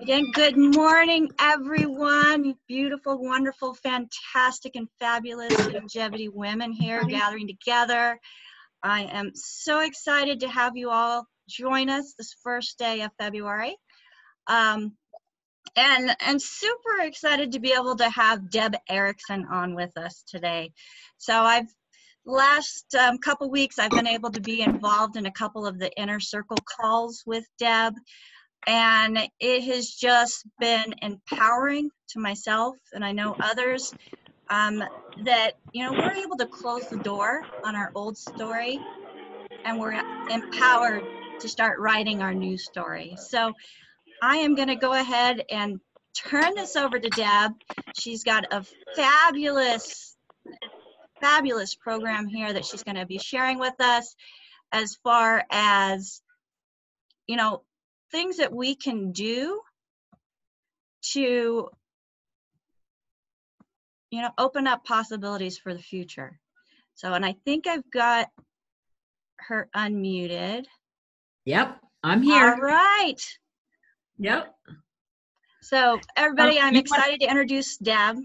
Again, good morning, everyone. Beautiful, wonderful, fantastic, and fabulous longevity women here gathering together. I am so excited to have you all join us this first day of February. And super excited to be able to have Deb Erickson on with us today. So last couple weeks, I've been able to be involved in a couple of the inner circle calls with Deb. And it has just been empowering to myself, and I know others, that, we're able to close the door on our old story, and we're empowered to start writing our new story. So I am going to go ahead and turn this over to Deb. She's got a fabulous, fabulous program here that she's going to be sharing with us as far as, things that we can do to, open up possibilities for the future. So, and I think I've got her unmuted. Yep, I'm here. All right. Yep. So, everybody, I'm excited to introduce Deb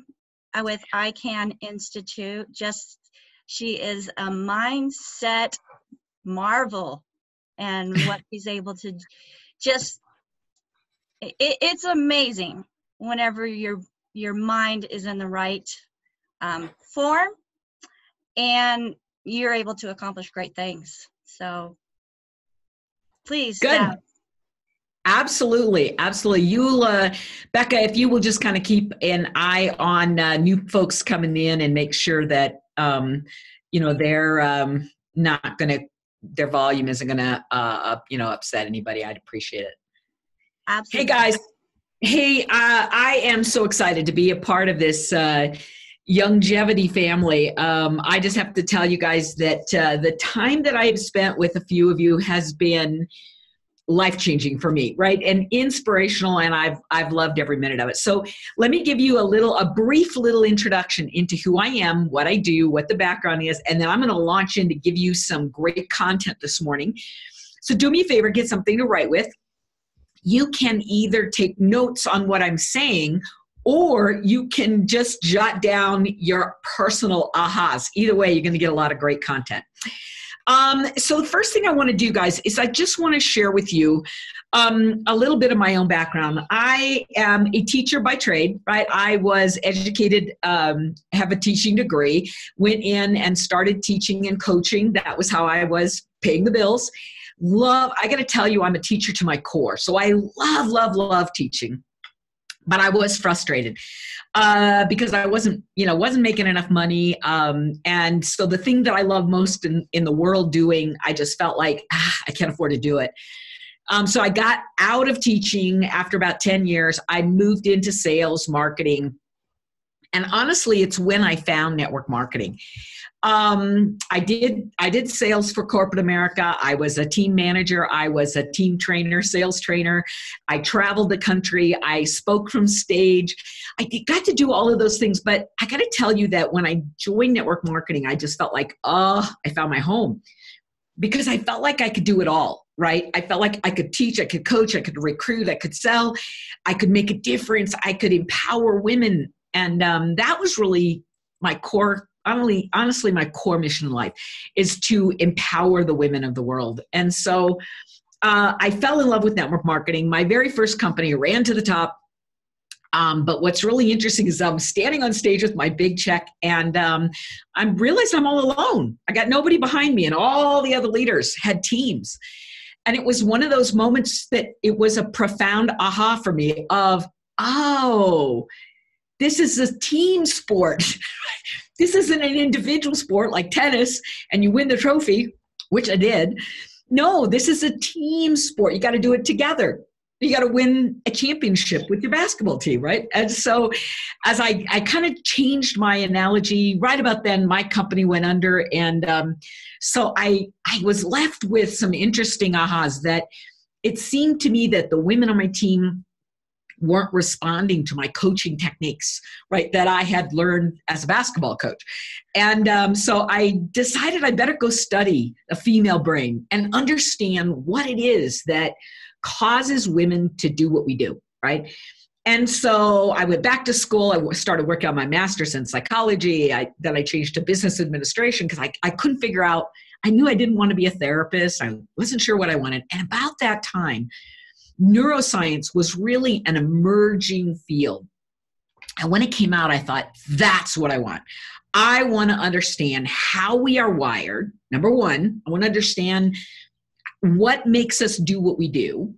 with ICANN Institute. She is a mindset marvel, and what she's able to it's amazing whenever your mind is in the right form and you're able to accomplish great things. So please. Good. Deb. Absolutely. You'll, Becca, if you will just kind of keep an eye on new folks coming in and make sure that, they're not going to, their volume isn't going to, upset anybody. I'd appreciate it. Absolutely. Hey guys. Hey, I am so excited to be a part of this longevity family. I just have to tell you guys that the time that I've spent with a few of you has been life-changing for me, right? And inspirational, and I've loved every minute of it. So let me give you a brief little introduction into who I am, what I do, what the background is, and then I'm going to launch in to give you some great content this morning. So do me a favor, get something to write with. You can either take notes on what I'm saying, or you can just jot down your personal ahas. Either way, you're going to get a lot of great content. So the first thing I want to do, guys, is I just want to share with you a little bit of my own background. I am a teacher by trade, right? I was educated, have a teaching degree, went in and started teaching and coaching. That was how I was paying the bills. I got to tell you, I'm a teacher to my core. So I love teaching, but I was frustrated because I wasn't making enough money. And so the thing that I love most in the world doing, I just felt like I can't afford to do it. So I got out of teaching after about 10 years. I moved into sales, marketing. And honestly, it's when I found network marketing. I did sales for corporate America. I was a team manager. I was a team trainer, sales trainer. I traveled the country. I spoke from stage. I got to do all of those things. But I got to tell you that when I joined network marketing, I just felt like, I found my home, because I felt like I could do it all, right? I felt like I could teach, I could coach, I could recruit, I could sell, I could make a difference, I could empower women. And that was really my core. Honestly, my core mission in life is to empower the women of the world. And so I fell in love with network marketing. My very first company ran to the top. But what's really interesting is I'm standing on stage with my big check, and I realized I'm all alone. I got nobody behind me, and all the other leaders had teams. And it was one of those moments that it was a profound aha for me of, this is a team sport. This isn't an individual sport like tennis and you win the trophy, which I did. No, this is a team sport. You got to do it together. You got to win a championship with your basketball team, right? And so as I kind of changed my analogy, right about then my company went under. And so I was left with some interesting ahas that it seemed to me that the women on my team weren't responding to my coaching techniques, right, that I had learned as a basketball coach. And so I decided I better go study a female brain and understand what it is that causes women to do what we do, right? And so I went back to school. I started working on my master's in psychology. Then I changed to business administration because I couldn't figure out, I knew I didn't want to be a therapist. I wasn't sure what I wanted. And about that time, neuroscience was really an emerging field. And when it came out, I thought, that's what I want. I want to understand how we are wired. Number one, I want to understand what makes us do what we do.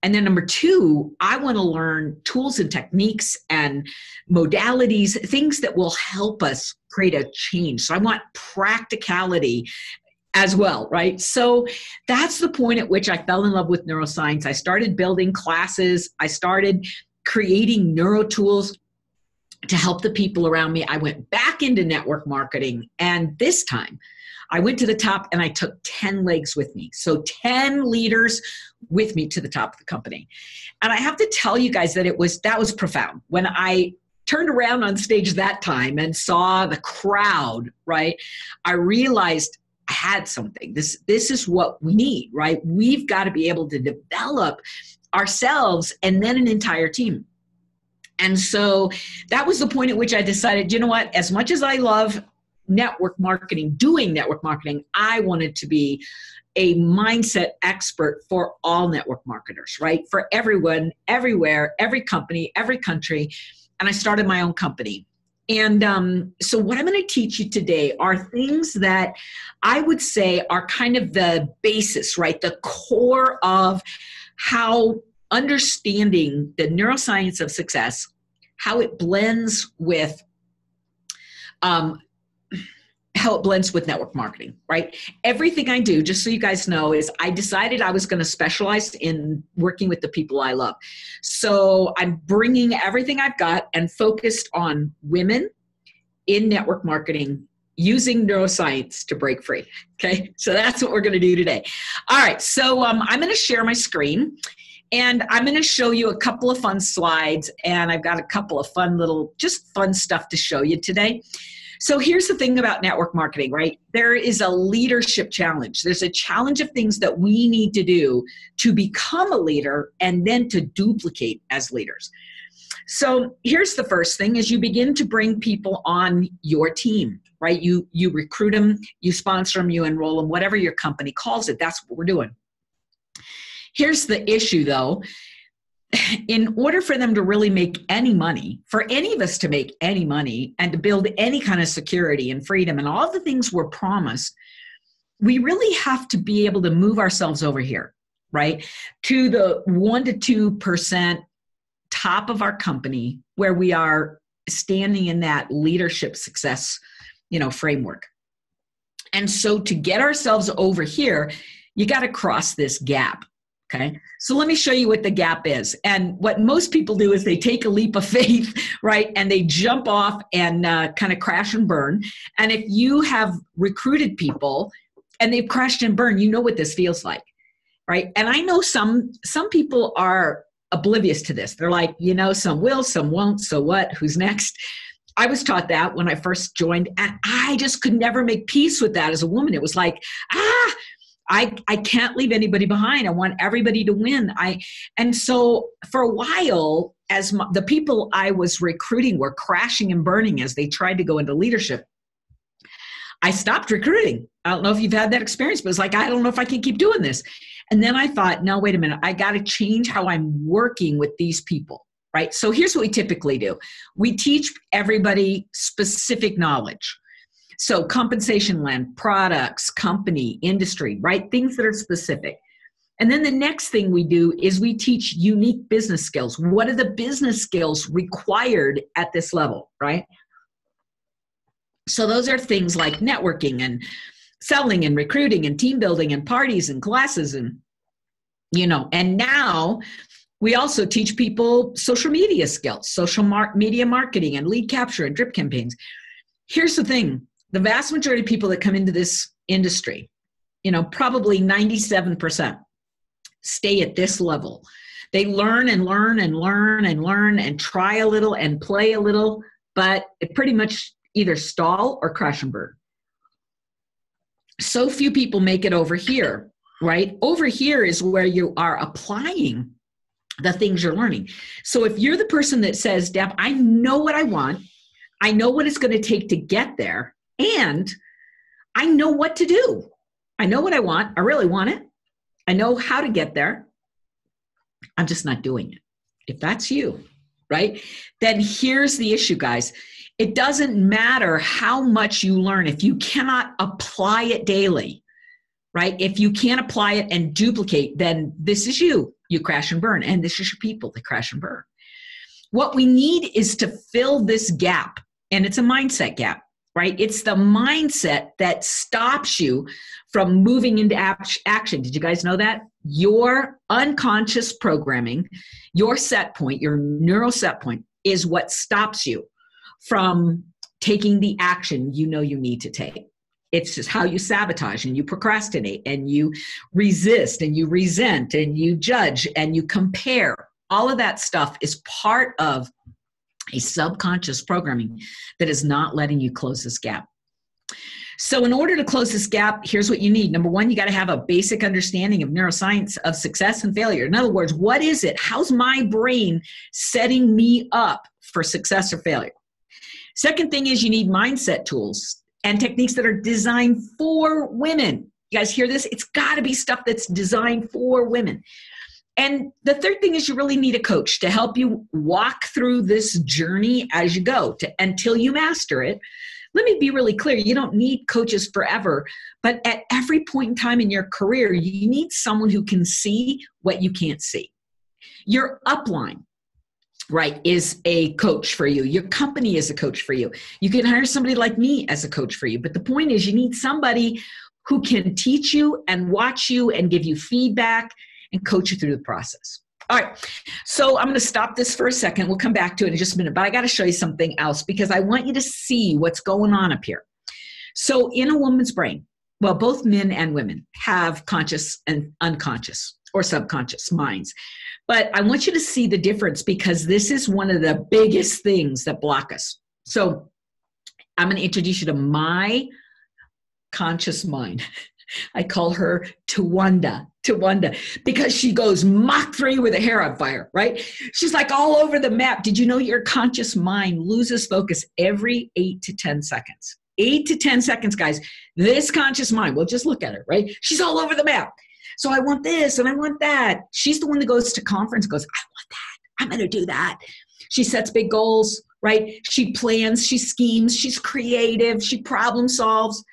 And then number two, I want to learn tools and techniques and modalities, things that will help us create a change. So I want practicality as well, right? So that's the point at which I fell in love with neuroscience. I started building classes. I started creating neuro tools to help the people around me. I went back into network marketing, and this time I went to the top and I took 10 legs with me. So 10 leaders with me to the top of the company. And I have to tell you guys that that was profound. When I turned around on stage that time and saw the crowd, right, I realized I had something. This is what we need, right? We've got to be able to develop ourselves and then an entire team. And so that was the point at which I decided, you know what, as much as I love network marketing, doing network marketing, I wanted to be a mindset expert for all network marketers, right? For everyone, everywhere, every company, every country. And I started my own company. And so what I'm going to teach you today are things that I would say are kind of the basis, right? The core of how understanding the neuroscience of success, how it blends with network marketing, right? Everything I do, just so you guys know, is I decided I was going to specialize in working with the people I love. So I'm bringing everything I've got and focused on women in network marketing using neuroscience to break free. Okay, so that's what we're going to do today. All right, so I'm going to share my screen. And I'm going to show you a couple of fun slides, and I've got a couple of just fun stuff to show you today. So here's the thing about network marketing, right? There is a leadership challenge. There's a challenge of things that we need to do to become a leader and then to duplicate as leaders. So here's the first thing is you begin to bring people on your team, right? You recruit them, you sponsor them, you enroll them, whatever your company calls it. That's what we're doing. Here's the issue, though. In order for them to really make any money, for any of us to make any money and to build any kind of security and freedom and all the things we're promised, we really have to be able to move ourselves over here, right? To the 1% to 2% top of our company where we are standing in that leadership success, framework. And so to get ourselves over here, you got to cross this gap. Okay, so let me show you what the gap is. And what most people do is they take a leap of faith, right? And they jump off and kind of crash and burn. And if you have recruited people and they've crashed and burned, you know what this feels like, right? And I know some people are oblivious to this. They're like, some will, some won't, so what? Who's next? I was taught that when I first joined, and I just could never make peace with that as a woman. It was like, I can't leave anybody behind. I want everybody to win. And so for a while, as the people I was recruiting were crashing and burning as they tried to go into leadership, I stopped recruiting. I don't know if you've had that experience, but it's like, I don't know if I can keep doing this. And then I thought, no, wait a minute. I got to change how I'm working with these people, right? So here's what we typically do. We teach everybody specific knowledge. So compensation land, products, company, industry, right? Things that are specific. And then the next thing we do is we teach unique business skills. What are the business skills required at this level, right? So those are things like networking and selling and recruiting and team building and parties and classes and, and now we also teach people social media skills, media marketing and lead capture and drip campaigns. Here's the thing. The vast majority of people that come into this industry, probably 97% stay at this level. They learn and learn and learn and learn and try a little and play a little, but it pretty much either stall or crash and burn. So few people make it over here. right? Over here is where you are applying the things you're learning. So if you're the person that says, Deb, I know what I want, I know what it's going to take to get there, and I know what to do. I know what I want. I really want it. I know how to get there. I'm just not doing it. If that's you, right? Then here's the issue, guys. It doesn't matter how much you learn if you cannot apply it daily, right? If you can't apply it and duplicate, then this is you. You crash and burn. And this is your people that crash and burn. What we need is to fill this gap. And it's a mindset gap, right? It's the mindset that stops you from moving into action. Did you guys know that? Your unconscious programming, your set point, your neuro set point is what stops you from taking the action you know you need to take. It's just how you sabotage and you procrastinate and you resist and you resent and you judge and you compare. All of that stuff is part of a subconscious programming that is not letting you close this gap. So in order to close this gap, here's what you need. Number one, you got to have a basic understanding of neuroscience of success and failure. In other words, what is it? How's my brain setting me up for success or failure? Second thing is you need mindset tools and techniques that are designed for women. You guys hear this? It's got to be stuff that's designed for women. And the third thing is you really need a coach to help you walk through this journey as you go until you master it. Let me be really clear. You don't need coaches forever, but at every point in time in your career, you need someone who can see what you can't see. Your upline, right, is a coach for you. Your company is a coach for you. You can hire somebody like me as a coach for you. But the point is you need somebody who can teach you and watch you and give you feedback and coach you through the process. All right, so I'm going to stop this for a second. We'll come back to it in just a minute, but I got to show you something else because I want you to see what's going on up here. So in a woman's brain, well, both men and women have conscious and unconscious or subconscious minds. But I want you to see the difference because this is one of the biggest things that block us. So I'm going to introduce you to my conscious mind. I call her Tawanda, because she goes Mach 3 with her hair on fire, right? She's like all over the map. Did you know your conscious mind loses focus every 8 to 10 seconds? 8 to 10 seconds, guys. This conscious mind, well, just look at her, right? She's all over the map. So I want this and I want that. She's the one that goes to conference, goes, I want that. I'm going to do that. She sets big goals, right? She plans, she schemes, she's creative, she problem solves.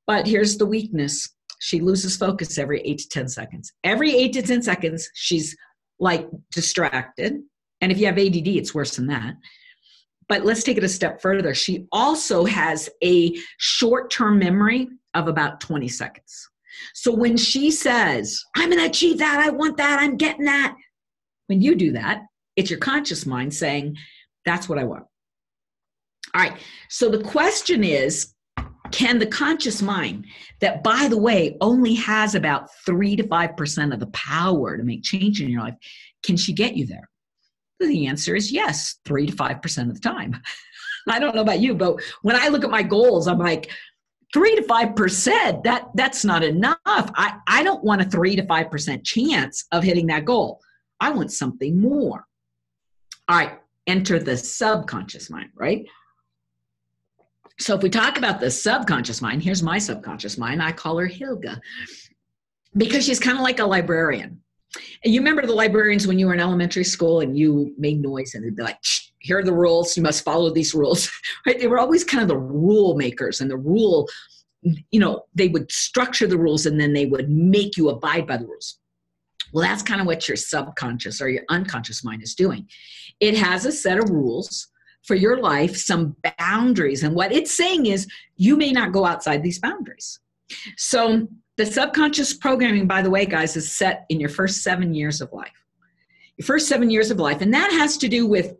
But here's the weakness. She loses focus every 8 to 10 seconds. Every 8 to 10 seconds, she's like distracted. And if you have ADD, it's worse than that. But let's take it a step further. She also has a short-term memory of about 20 seconds. So when she says, I'm going to achieve that, I want that, I'm getting that. When you do that, it's your conscious mind saying, that's what I want. All right. So the question is, can the conscious mind that, by the way, only has about 3 to 5% of the power to make change in your life, can she get you there? The answer is yes, 3 to 5% of the time. I don't know about you, but when I look at my goals, I'm like, 3 to 5%, that's not enough. I don't want a 3 to 5% chance of hitting that goal. I want something more. All right, enter the subconscious mind, right? So if we talk about the subconscious mind, here's my subconscious mind. I call her Hilga because she's kind of like a librarian. And you remember the librarians when you were in elementary school and you made noise and they'd be like, here are the rules. You must follow these rules, right? They were always kind of the rule makers and the rule, they would structure the rules and then they would make you abide by the rules. Well, that's kind of what your subconscious or your unconscious mind is doing. It has a set of rules for your life, some boundaries. And what it's saying is you may not go outside these boundaries. So the subconscious programming, by the way, guys, is set in your first 7 years of life. Your first 7 years of life. And that has to do with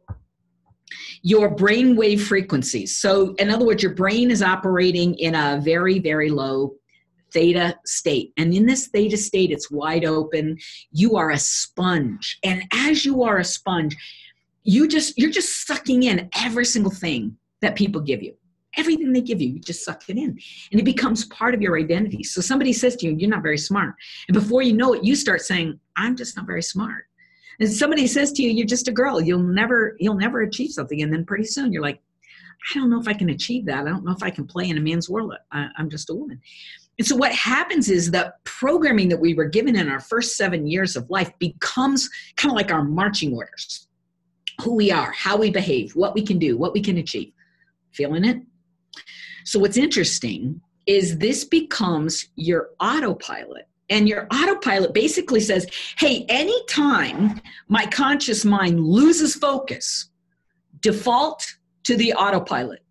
your brainwave frequencies. So in other words, your brain is operating in a very, very low theta state. And in this theta state, it's wide open. You are a sponge. And as you are a sponge, you're just sucking in every single thing that people give you. Everything they give you, you just suck it in. And it becomes part of your identity. So somebody says to you, you're not very smart. And before you know it, you start saying, I'm just not very smart. And somebody says to you, you're just a girl. You'll never achieve something. And then pretty soon you're like, I don't know if I can achieve that. I don't know if I can play in a man's world. I'm just a woman. And so what happens is the programming that we were given in our first 7 years of life becomes kind of like our marching orders. Who we are, how we behave, what we can do, what we can achieve. Feeling it? So what's interesting is this becomes your autopilot. And your autopilot basically says, hey, anytime my conscious mind loses focus, default to the autopilot.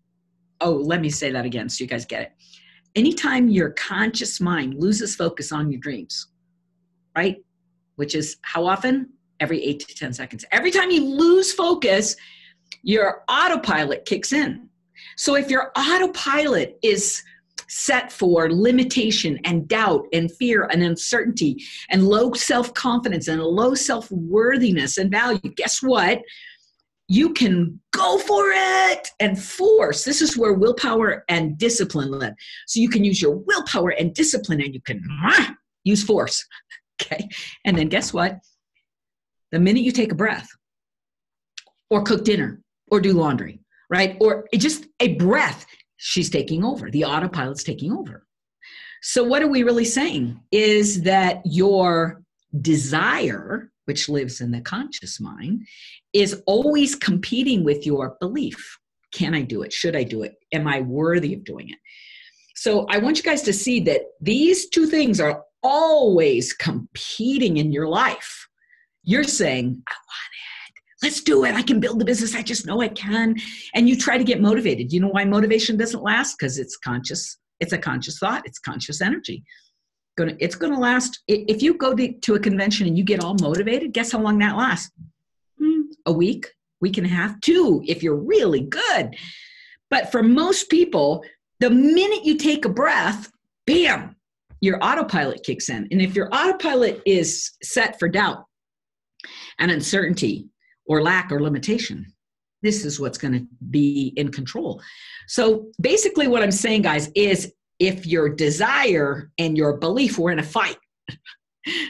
Oh, let me say that again so you guys get it. Anytime your conscious mind loses focus on your dreams, right? Which is how often? Every 8 to 10 seconds. Every time you lose focus, your autopilot kicks in. So if your autopilot is set for limitation and doubt and fear and uncertainty and low self-confidence and low self-worthiness and value, guess what? You can go for it and force. This is where willpower and discipline live. So you can use your willpower and discipline and you can use force. Okay. And then guess what? The minute you take a breath or cook dinner or do laundry, right? Or just a breath, she's taking over. The autopilot's taking over. So what are we really saying is that your desire, which lives in the conscious mind, is always competing with your belief. Can I do it? Should I do it? Am I worthy of doing it? So I want you guys to see that these two things are always competing in your life. You're saying, I want it. Let's do it. I can build the business. I just know I can. And you try to get motivated. You know why motivation doesn't last? Because it's conscious. It's a conscious thought. It's conscious energy. It's going to last. If you go to a convention and you get all motivated, guess how long that lasts? A week, week and a half, 2, if you're really good. But for most people, the minute you take a breath, bam, your autopilot kicks in. And if your autopilot is set for doubt and uncertainty or lack or limitation, this is what's going to be in control. So basically what I'm saying, guys, is if your desire and your belief were in a fight,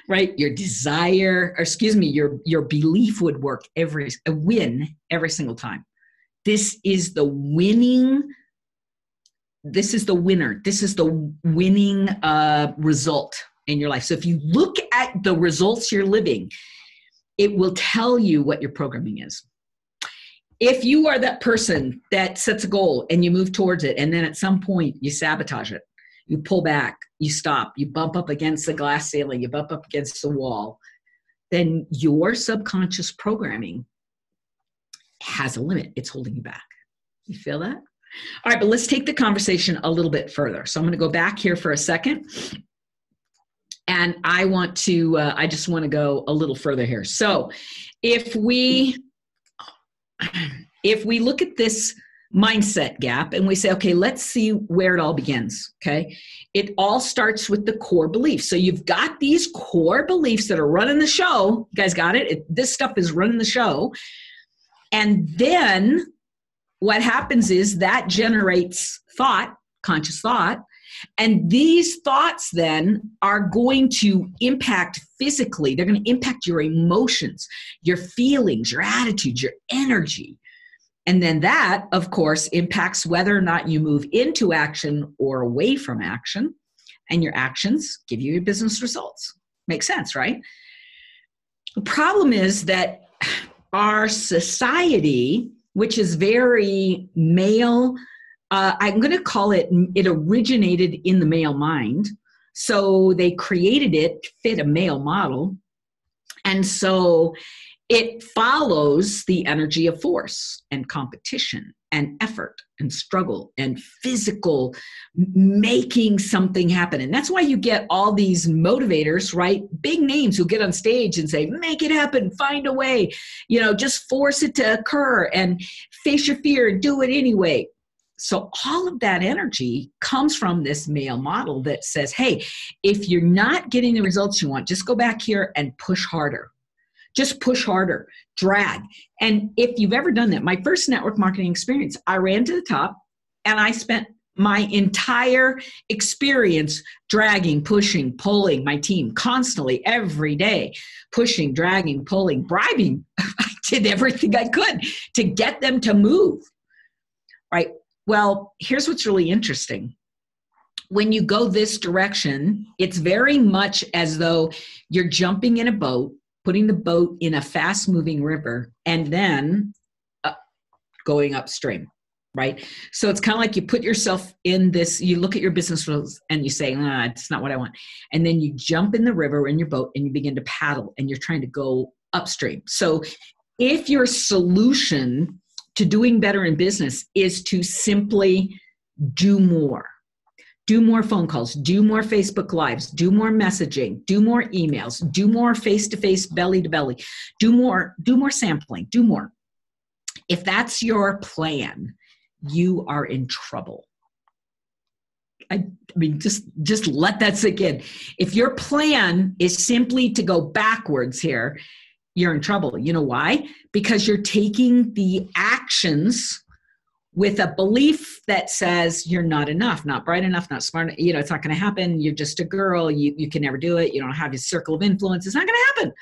right? Your desire, or excuse me, your belief would win every single time. This is the winning. This is the winner. This is the winning result in your life. So if you look at the results you're living, it will tell you what your programming is. If you are that person that sets a goal and you move towards it, and then at some point you sabotage it, you pull back, you stop, you bump up against the glass ceiling, you bump up against the wall, then your subconscious programming has a limit. It's holding you back. You feel that? All right, but let's take the conversation a little bit further. So I'm going to go back here for a second. And I just want to go a little further here. So if we look at this mindset gap and we say, okay, let's see where it all begins. Okay. It all starts with the core beliefs. So you've got these core beliefs that are running the show. You guys got it? This stuff is running the show. And then what happens is that generates thought, conscious thought. And these thoughts then are going to impact physically. They're going to impact your emotions, your feelings, your attitudes, your energy. And then that, of course, impacts whether or not you move into action or away from action. And your actions give you your business results. Makes sense, right? The problem is that our society, which is very male, I'm going to call it originated in the male mind. So they created it to fit a male model. And so it follows the energy of force and competition and effort and struggle and physical making something happen. And that's why you get all these motivators, right? Big names who get on stage and say, make it happen, find a way, just force it to occur and face your fear and do it anyway. So all of that energy comes from this male model that says, hey, if you're not getting the results you want, just go back here and push harder. Just push harder, drag. And if you've ever done that, my first network marketing experience, I ran to the top And I spent my entire experience dragging, pushing, pulling my team constantly every day, pushing, dragging, pulling, bribing. I did everything I could to get them to move, right? Well, here's what's really interesting. When you go this direction, it's very much as though you're jumping in a boat, putting the boat in a fast moving river, and then going upstream, right? So it's kind of like you put yourself in this, you look at your business rules and you say, it's not what I want. And then you jump in the river in your boat and you begin to paddle and you're trying to go upstream. So if your solution to doing better in business is to simply do more phone calls, do more Facebook Lives, do more messaging, do more emails, do more face-to-face, belly-to-belly, do more sampling, do more. If that's your plan, you are in trouble. I mean, just let that sink in. If your plan is simply to go backwards here, you're in trouble. You know why? Because you're taking the actions with a belief that says you're not enough, not bright enough, not smart enough, it's not going to happen. You're just a girl. You can never do it. You don't have your circle of influence. It's not going to happen,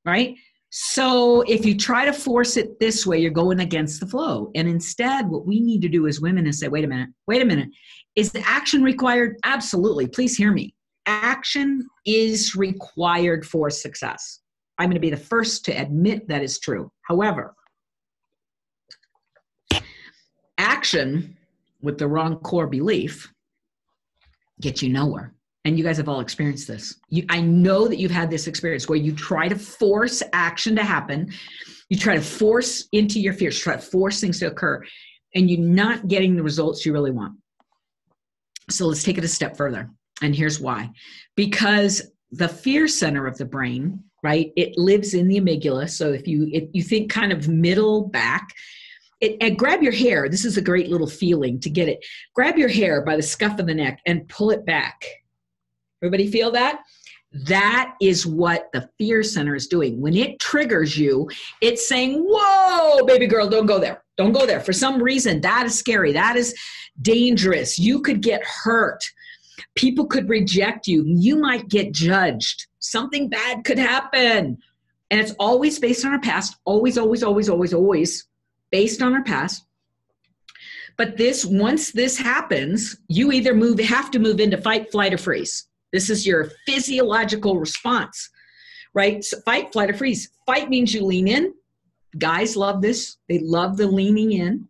right? So if you try to force it this way, you're going against the flow. And instead, what we need to do as women is say, wait a minute. Is the action required? Absolutely. Please hear me. Action is required for success. I'm going to be the first to admit that is true. However, action with the wrong core belief gets you nowhere. And you guys have all experienced this. I know that you've had this experience where you try to force action to happen. You try to force into your fears, try to force things to occur, and you're not getting the results you really want. So let's take it a step further. And here's why. Because the fear center of the brain, right, it lives in the amygdala. So if you think kind of middle back, and grab your hair. This is a great little feeling to get it. Grab your hair by the scuff of the neck and pull it back. Everybody feel that? That is what the fear center is doing. When it triggers you, it's saying, whoa, baby girl, don't go there. Don't go there. For some reason, that is scary. That is dangerous. You could get hurt. People could reject you. You might get judged. Something bad could happen. And it's always based on our past. Always, always, always, always, always based on our past. But once this happens, you either have to move into fight, flight, or freeze. This is your physiological response, right? So fight, flight, or freeze. Fight means you lean in. Guys love this. They love the leaning in,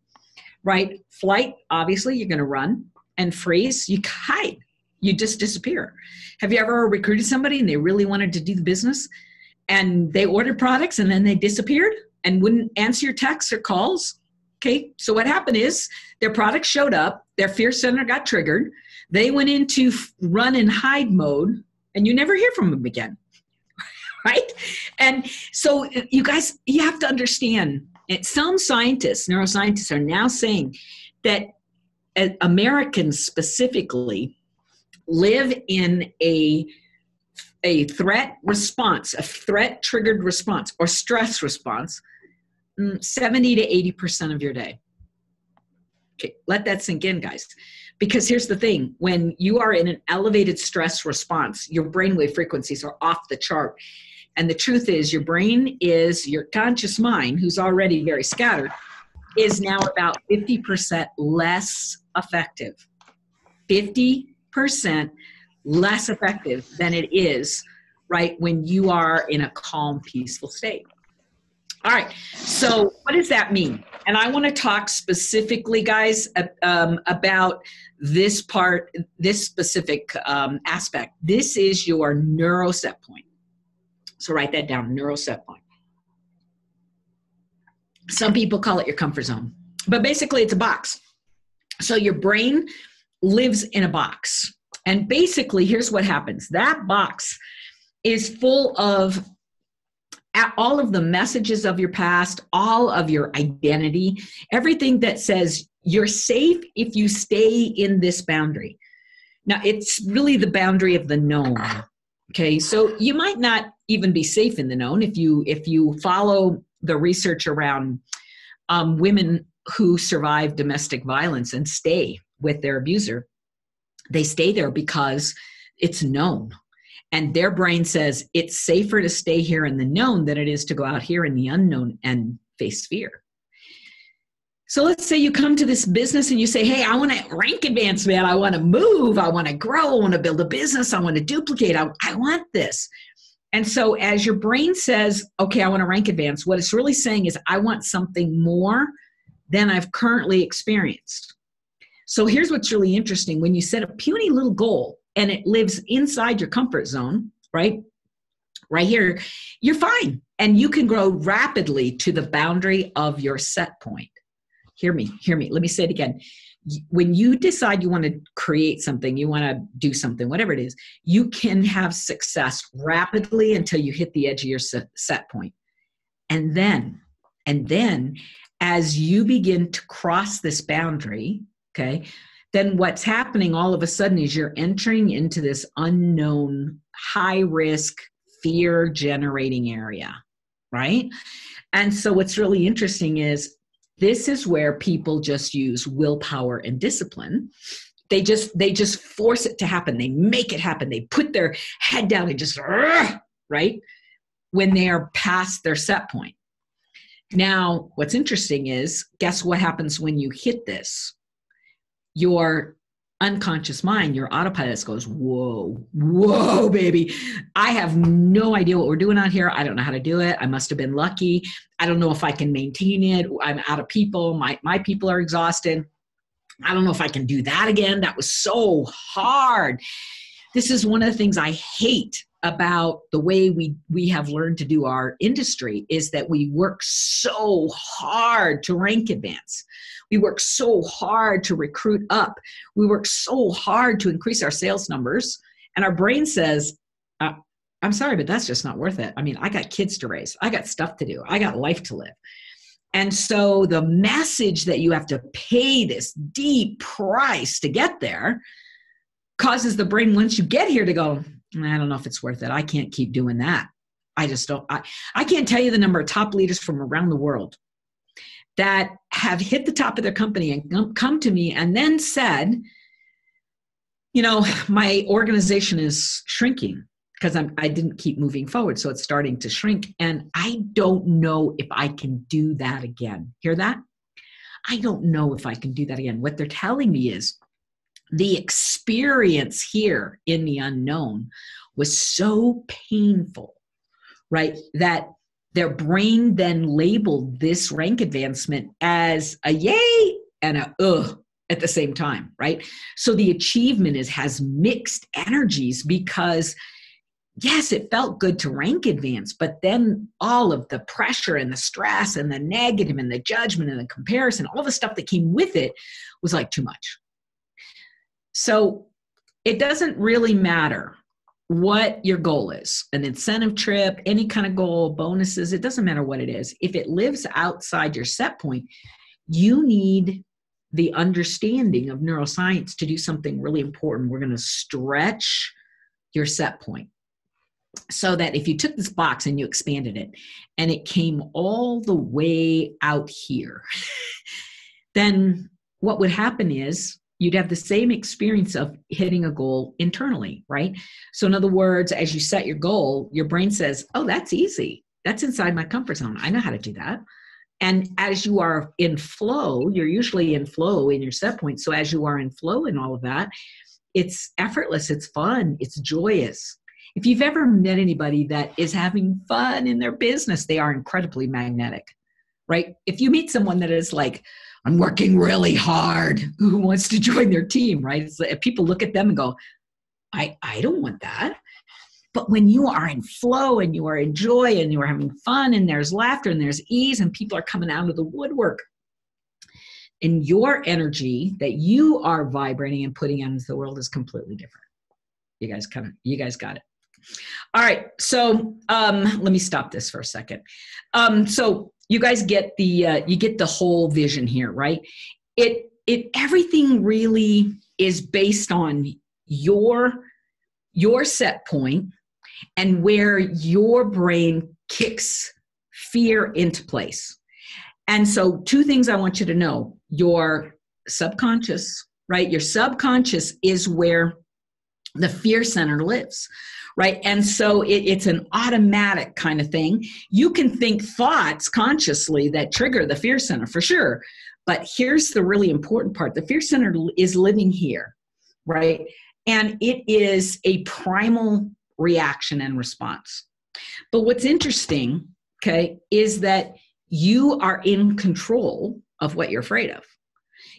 right? Flight, obviously, you're going to run. And freeze, you hide. You just disappear. Have you ever recruited somebody and they really wanted to do the business and they ordered products and then they disappeared and wouldn't answer your texts or calls? Okay, so what happened is their product showed up, their fear center got triggered, they went into run and hide mode, and you never hear from them again, right? And so you guys, you have to understand, some scientists, neuroscientists are now saying that Americans specifically live in a threat response, a threat-triggered response or stress response 70 to 80% of your day. Okay, let that sink in, guys. Because here's the thing. When you are in an elevated stress response, your brainwave frequencies are off the chart. And the truth is your brain is, your conscious mind, who's already very scattered, is now about 50% less effective. 50% less effective than it is, right, when you are in a calm, peaceful state. All right, so what does that mean? And I want to talk specifically, guys, about this part, this specific aspect. This is your neuro set point. So write that down, neuro set point. Some people call it your comfort zone, but basically it's a box. So your brain lives in a box. And basically, here's what happens. That box is full of all of the messages of your past, all of your identity, everything that says you're safe if you stay in this boundary. Now, it's really the boundary of the known. Okay, so you might not even be safe in the known if you follow the research around women who survive domestic violence and stay with their abuser, they stay there because it's known. And their brain says it's safer to stay here in the known than it is to go out here in the unknown and face fear. So let's say you come to this business and you say, hey, I want to rank advance, man. I want to move. I want to grow. I want to build a business. I want to duplicate. I want this. And so as your brain says, okay, I want to rank advance, what it's really saying is I want something more than I've currently experienced. So here's what's really interesting. When you set a puny little goal and it lives inside your comfort zone, right? Right here, you're fine. And you can grow rapidly to the boundary of your set point. Hear me. Let me say it again. When you decide you want to create something, you want to do something, whatever it is, you can have success rapidly until you hit the edge of your set point. And then as you begin to cross this boundary, okay, then what's happening all of a sudden is you're entering into this unknown, high risk, fear generating area, right? And so what's really interesting is this is where people just use willpower and discipline. They just force it to happen. They make it happen. They put their head down and just, right? When they are past their set point. Now, what's interesting is, guess what happens when you hit this? Your unconscious mind, your autopilot goes, whoa, baby. I have no idea what we're doing out here. I don't know how to do it. I must have been lucky. I don't know if I can maintain it. I'm out of people. My people are exhausted. I don't know if I can do that again. That was so hard. This is one of the things I hate about the way we have learned to do our industry is that we work so hard to rank advance. We work so hard to recruit up. We work so hard to increase our sales numbers. And our brain says, I'm sorry, but that's just not worth it. I mean, I got kids to raise. I got stuff to do. I got life to live. And so the message that you have to pay this deep price to get there causes the brain, once you get here, to go, I don't know if it's worth it. I can't keep doing that. I just don't. I can't tell you the number of top leaders from around the world that have hit the top of their company and come to me and then said, you know, my organization is shrinking because I didn't keep moving forward. So it's starting to shrink. And I don't know if I can do that again. Hear that? I don't know if I can do that again. What they're telling me is the experience here in the unknown was so painful, right? That their brain then labeled this rank advancement as a yay and a ugh at the same time, right? So the achievement has mixed energies because yes, it felt good to rank advance, but then all of the pressure and the stress and the negative and the judgment and the comparison, all the stuff that came with it was like too much. So it doesn't really matter what your goal is, an incentive trip, any kind of goal, bonuses, it doesn't matter what it is. If it lives outside your set point, you need the understanding of neuroscience to do something really important. We're going to stretch your set point so that if you took this box and you expanded it and it came all the way out here, then what would happen is you'd have the same experience of hitting a goal internally, right? So in other words, as you set your goal, your brain says, oh, that's easy. That's inside my comfort zone. I know how to do that. And as you are in flow, you're usually in flow in your set point. So as you are in flow in all of that, it's effortless, it's fun, it's joyous. If you've ever met anybody that is having fun in their business, they are incredibly magnetic, right? If you meet someone that is like, I'm working really hard, who wants to join their team, right? It's like, people look at them and go, I don't want that. But when you are in flow and you are in joy and you are having fun and there's laughter and there's ease and people are coming out of the woodwork, and your energy that you are vibrating and putting out into the world is completely different. You guys got it. All right. So let me stop this for a second. So you guys get the whole vision here, right? Everything really is based on your set point and where your brain kicks fear into place. And so two things I want you to know. Your subconscious, right? Your subconscious is where the fear center lives, right? And so it's an automatic kind of thing. You can think thoughts consciously that trigger the fear center for sure. But here's the really important part. The fear center is living here, right? And it is a primal reaction and response. But what's interesting, okay, is that you are in control of what you're afraid of.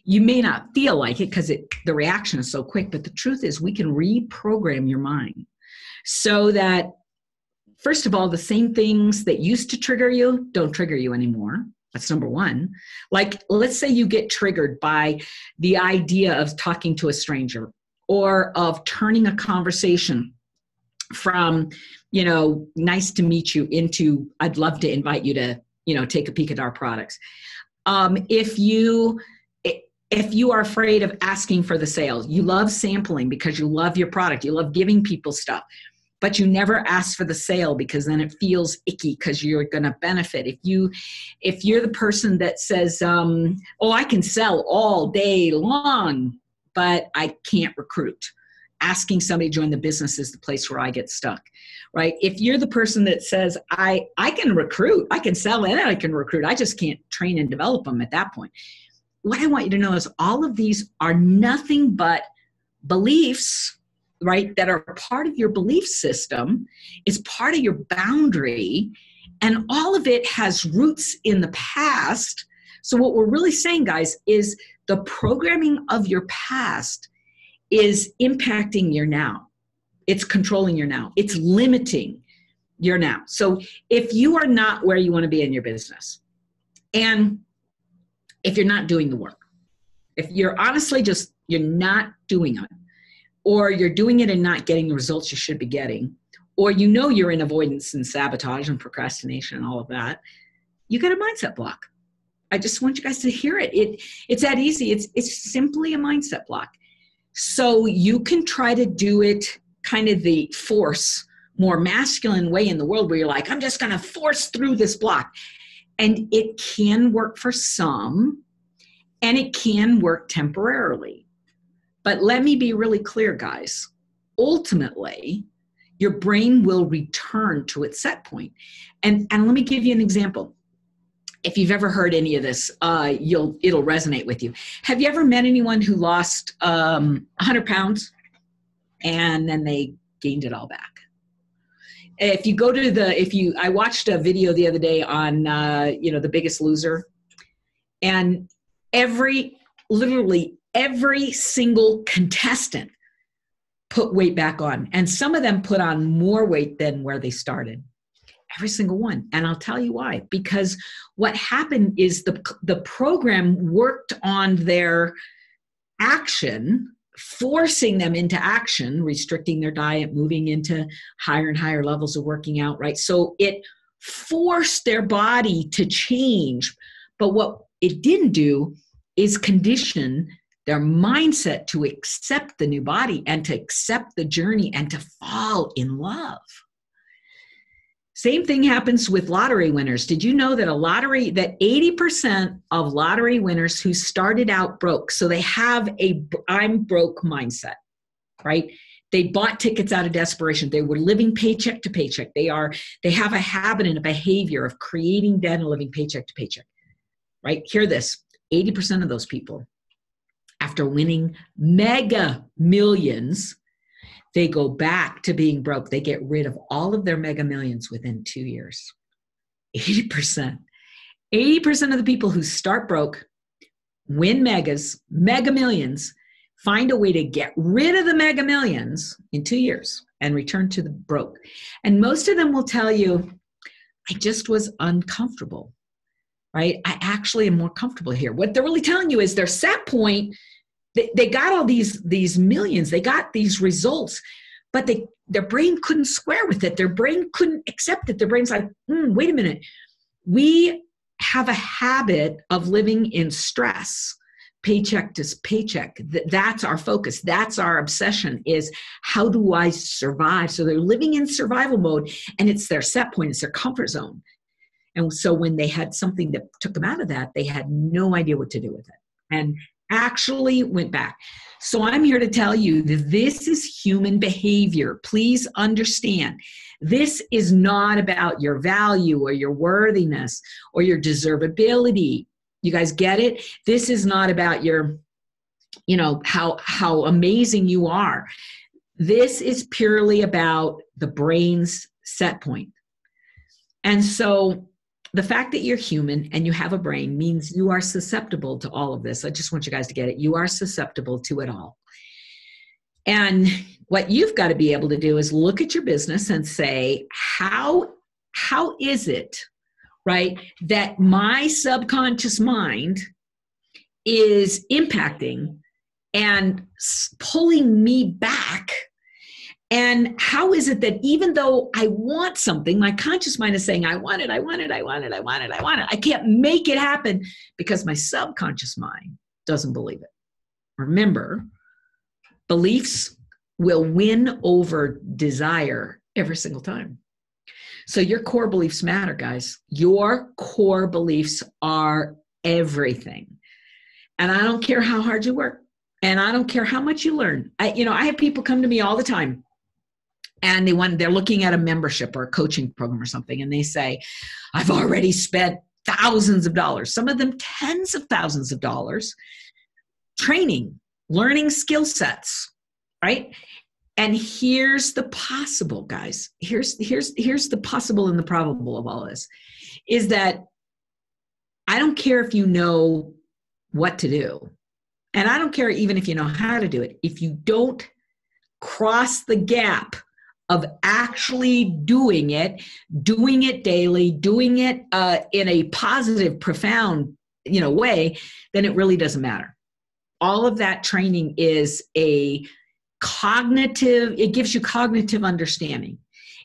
You may not feel like it because the reaction is so quick, but the truth is we can reprogram your mind so that, first of all, the same things that used to trigger you don't trigger you anymore. That's number one. Like, let's say you get triggered by the idea of talking to a stranger or of turning a conversation from, nice to meet you into, I'd love to invite you to, take a peek at our products. If you are afraid of asking for the sales, you love sampling because you love your product, you love giving people stuff, but you never ask for the sale because then it feels icky because you're going to benefit. If you're the person that says, I can sell all day long, but I can't recruit. Asking somebody to join the business is the place where I get stuck, right? If you're the person that says, I can recruit, I can sell and I can recruit, I just can't train and develop them at that point. What I want you to know is all of these are nothing but beliefs, right, that are part of your belief system, is part of your boundary, and all of it has roots in the past. So what we're really saying, guys, is the programming of your past is impacting your now. It's controlling your now. It's limiting your now. So if you are not where you want to be in your business, and if you're not doing the work, if you're honestly you're not doing it, or you're doing it and not getting the results you should be getting, or you're in avoidance and sabotage and procrastination and all of that, you got a mindset block. I just want you guys to hear it. It's that easy. It's simply a mindset block. So you can try to do it kind of the force, more masculine way in the world where you're like, I'm just going to force through this block. And it can work for some, and it can work temporarily. But let me be really clear, guys. Ultimately, your brain will return to its set point. And let me give you an example. If you've ever heard any of this, it'll resonate with you. Have you ever met anyone who lost 100 pounds and then they gained it all back? If you go to I watched a video the other day on, The Biggest Loser, and literally every single contestant put weight back on, and some of them put on more weight than where they started. Every single one. And I'll tell you why. Because what happened is the program worked on their action, forcing them into action, restricting their diet, moving into higher and higher levels of working out, right? So it forced their body to change. But what it didn't do is condition their mindset to accept the new body and to accept the journey and to fall in love. Same thing happens with lottery winners. Did you know that that 80% of lottery winners who started out broke, so they have I'm broke mindset, right? They bought tickets out of desperation. They were living paycheck to paycheck. They have a habit and a behavior of creating debt and living paycheck to paycheck, right? Hear this, 80% of those people, after winning mega millions, they go back to being broke. They get rid of all of their mega millions within 2 years. 80%. 80% of the people who start broke, win mega millions, find a way to get rid of the mega millions in 2 years and return to the broke. And most of them will tell you, I just was uncomfortable, right? I actually am more comfortable here. What they're really telling you is their set point. They got all these millions, they got these results, but their brain couldn't square with it. Their brain couldn't accept it. Their brain's like, wait a minute. We have a habit of living in stress, paycheck to paycheck. That's our focus. That's our obsession, is how do I survive? So they're living in survival mode, and it's their set point. It's their comfort zone. And so when they had something that took them out of that, they had no idea what to do with it and actually went back. So I'm here to tell you that this is human behavior. Please understand, this is not about your value or your worthiness or your deservability. You guys get it? This is not about your, how amazing you are. This is purely about the brain's set point. And so the fact that you're human and you have a brain means you are susceptible to all of this. I just want you guys to get it. You are susceptible to it all. And what you've got to be able to do is look at your business and say, how is it, right, that my subconscious mind is impacting and pulling me back? And how is it that even though I want something, my conscious mind is saying, I want it, I can't make it happen because my subconscious mind doesn't believe it. Remember, beliefs will win over desire every single time. So your core beliefs matter, guys. Your core beliefs are everything. And I don't care how hard you work. And I don't care how much you learn. I have people come to me all the time. And they're looking at a membership or a coaching program or something, and they say, I've already spent thousands of dollars, some of them tens of thousands of dollars, training, learning skill sets, right? And here's the possible, guys. Here's the possible and the probable of all this, is that I don't care if you know what to do, and I don't care even if you know how to do it. If you don't cross the gap of actually doing it daily, doing it in a positive, profound, way, then it really doesn't matter. All of that training is it gives you cognitive understanding.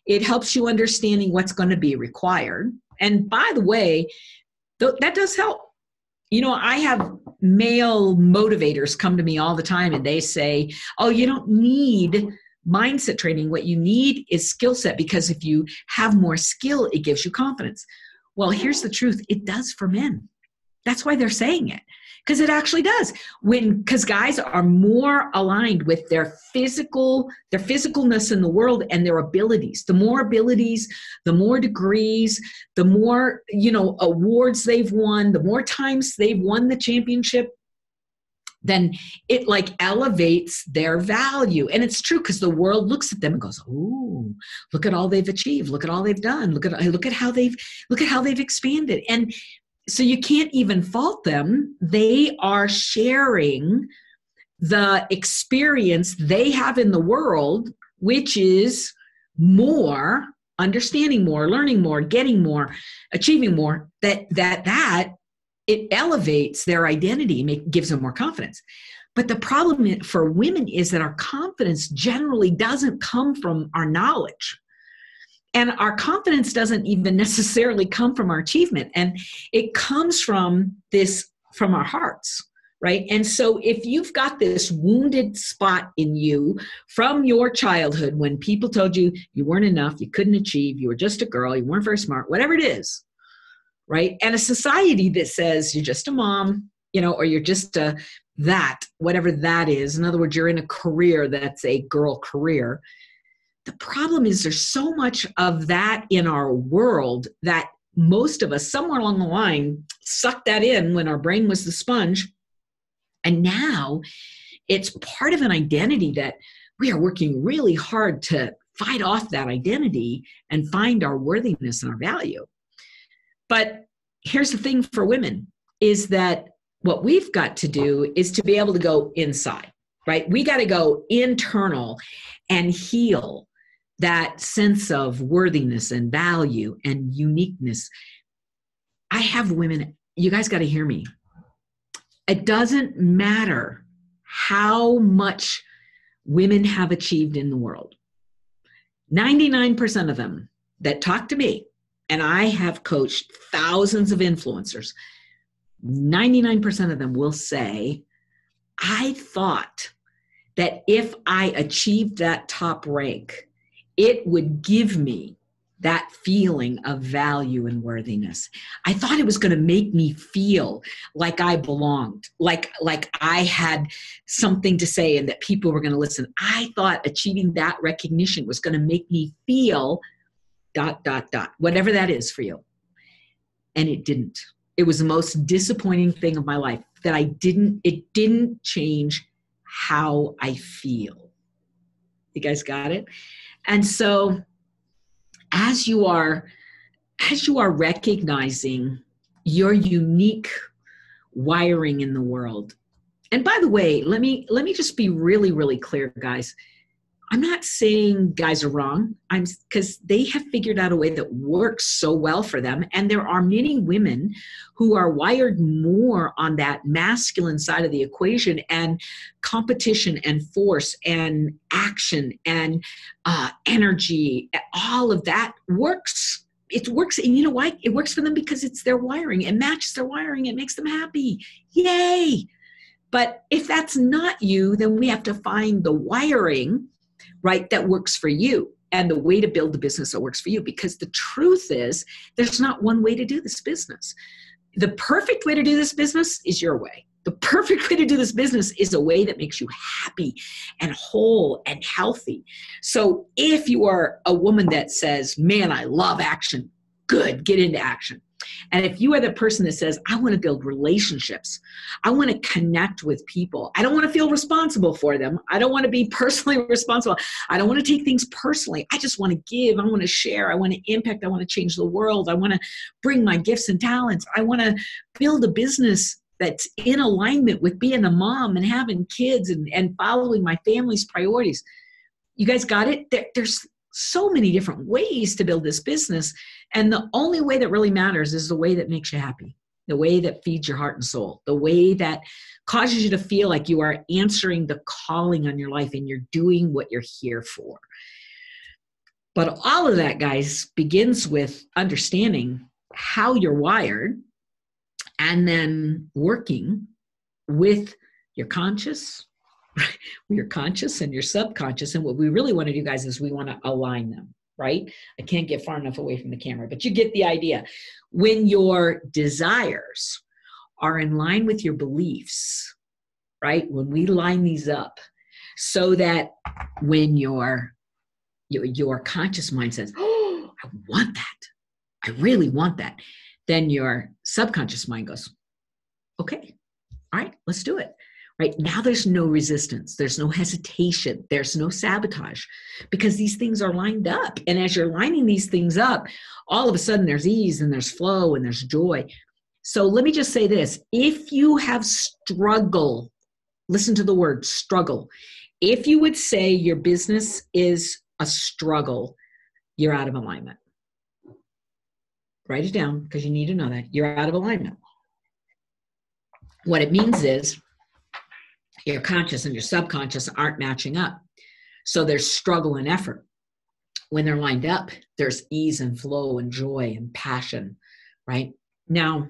It helps you understanding what's going to be required. And by the way, that does help. I have male motivators come to me all the time and they say, oh, you don't need mindset training. What you need is skill set, because if you have more skill, it gives you confidence. Well, here's the truth. It does for men. That's why they're saying it, because it actually does. Because guys are more aligned with their physicalness in the world and their abilities. The more abilities, the more degrees, the more, awards they've won, the more times they've won the championship, then it elevates their value. And it's true, because the world looks at them and goes, "Ooh, look at all they've achieved. Look at all they've done. Look at how they've expanded." And so you can't even fault them. They are sharing the experience they have in the world, which is more, understanding more, learning more, getting more, achieving more, that it elevates their identity, gives them more confidence. But the problem for women is that our confidence generally doesn't come from our knowledge. And our confidence doesn't even necessarily come from our achievement. And it comes from our hearts, right? And so if you've got this wounded spot in you from your childhood, when people told you you weren't enough, you couldn't achieve, you were just a girl, you weren't very smart, whatever it is, right? And a society that says you're just a mom, or you're just whatever that is. In other words, you're in a career that's a girl career. The problem is there's so much of that in our world that most of us, somewhere along the line, sucked that in when our brain was the sponge. And now it's part of an identity that we are working really hard to fight off that identity and find our worthiness and our value. But here's the thing for women, is that what we've got to do is to be able to go inside, right? We got to go internal and heal that sense of worthiness and value and uniqueness. I have women, you guys got to hear me. It doesn't matter how much women have achieved in the world. 99% of them that talk to me, and I have coached thousands of influencers, 99% of them will say, I thought that if I achieved that top rank, it would give me that feeling of value and worthiness. I thought it was going to make me feel like I belonged, like I had something to say and that people were going to listen. I thought achieving that recognition was going to make me feel ... whatever that is for you. And it didn't. It was the most disappointing thing of my life that it didn't change how I feel. You guys got it? And so as you are recognizing your unique wiring in the world. And by the way, let me just be really, really clear, guys. I'm not saying guys are wrong. Because they have figured out a way that works so well for them. And there are many women who are wired more on that masculine side of the equation, and competition and force and action and energy, all of that works. It works. And you know why? It works for them because it's their wiring. It matches their wiring. It makes them happy. Yay. But if that's not you, then we have to find the wiring, right, that works for you, and the way to build the business that works for you. Because the truth is, there's not one way to do this business. The perfect way to do this business is your way. The perfect way to do this business is a way that makes you happy and whole and healthy. So if you are a woman that says, man, I love action, good, get into action. And if you are the person that says, I want to build relationships, I want to connect with people, I don't want to feel responsible for them, I don't want to be personally responsible, I don't want to take things personally, I just want to give, I want to share, I want to impact, I want to change the world, I want to bring my gifts and talents, I want to build a business that's in alignment with being a mom and having kids and following my family's priorities. You guys got it? There's so many different ways to build this business. And the only way that really matters is the way that makes you happy, the way that feeds your heart and soul, the way that causes you to feel like you are answering the calling on your life and you're doing what you're here for. But all of that, guys, begins with understanding how you're wired and then working with your conscious, your conscious and your subconscious. And what we really want to do, guys, is we want to align them, right? I can't get far enough away from the camera, but you get the idea. When your desires are in line with your beliefs, right? When we line these up so that when your conscious mind says, oh, I want that, I really want that, then your subconscious mind goes, okay, all right, let's do it. Right now, there's no resistance. There's no hesitation. There's no sabotage because these things are lined up. And as you're lining these things up, all of a sudden there's ease and there's flow and there's joy. So let me just say this. If you have struggle, listen to the word struggle. If you would say your business is a struggle, you're out of alignment. Write it down because you need to know that. You're out of alignment. What it means is, your conscious and your subconscious aren't matching up. So there's struggle and effort. When they're lined up, there's ease and flow and joy and passion, right? Now,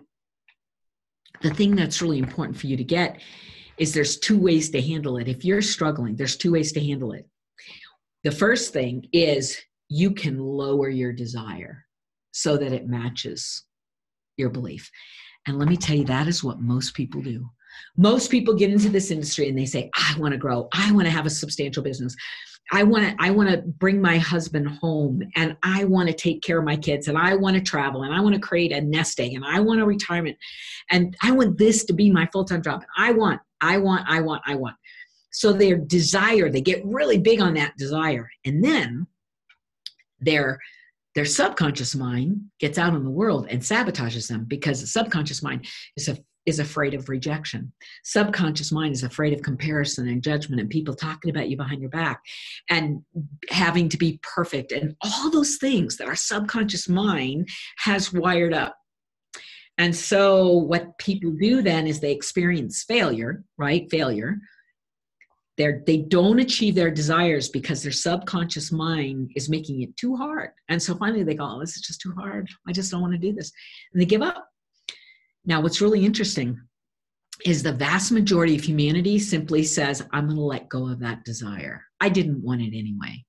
the thing that's really important for you to get is there's two ways to handle it. If you're struggling, there's two ways to handle it. The first thing is you can lower your desire so that it matches your belief. And let me tell you, that is what most people do. Most people get into this industry and they say, I want to grow. I want to have a substantial business. I want to bring my husband home, and I want to take care of my kids, and I want to travel, and I want to create a nest egg, and I want a retirement, and I want this to be my full-time job. I want. So their desire, they get really big on that desire. And then their subconscious mind gets out in the world and sabotages them because the subconscious mind is afraid of rejection. Subconscious mind is afraid of comparison and judgment and people talking about you behind your back and having to be perfect and all those things that our subconscious mind has wired up. And so what people do then is they experience failure, right? Failure. They don't achieve their desires because their subconscious mind is making it too hard. And so finally they go, oh, this is just too hard. I just don't want to do this. And they give up. Now, what's really interesting is the vast majority of humanity simply says, I'm going to let go of that desire. I didn't want it anyway.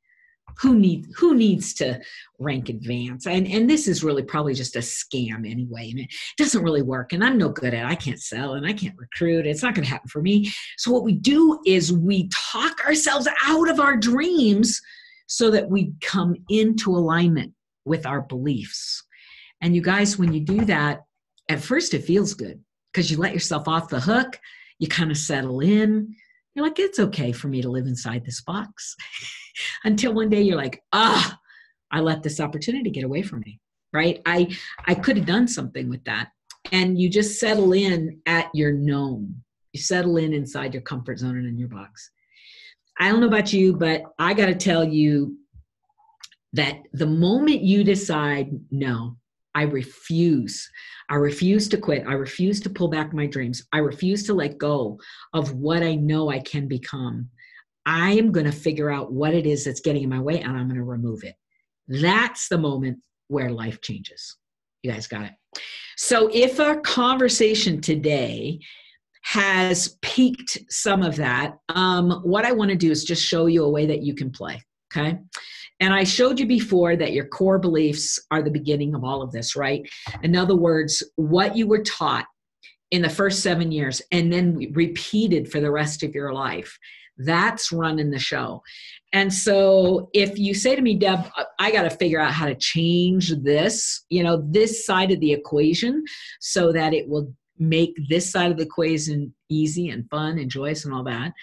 who needs to rank advance? And this is really probably just a scam anyway, and it doesn't really work, and I'm no good at it. I can't sell and I can't recruit. It's not going to happen for me. So what we do is we talk ourselves out of our dreams so that we come into alignment with our beliefs. And you guys, when you do that, at first it feels good because you let yourself off the hook. You kind of settle in. You're like, it's okay for me to live inside this box. Until one day you're like, I let this opportunity get away from me, right? I could have done something with that. And you just settle in at your known. You settle in inside your comfort zone and in your box. I don't know about you, but I got to tell you that the moment you decide, no, I refuse to quit. I refuse to pull back my dreams. I refuse to let go of what I know I can become. I am going to figure out what it is that's getting in my way, and I'm going to remove it. That's the moment where life changes. You guys got it? So if our conversation today has piqued some of that, what I want to do is just show you a way that you can play, okay? And I showed you before that your core beliefs are the beginning of all of this, right? In other words, what you were taught in the first 7 years and then repeated for the rest of your life, that's running the show. And so if you say to me, Deb, I got to figure out how to change this, this side of the equation so that it will make this side of the equation easy and fun and joyous and all that,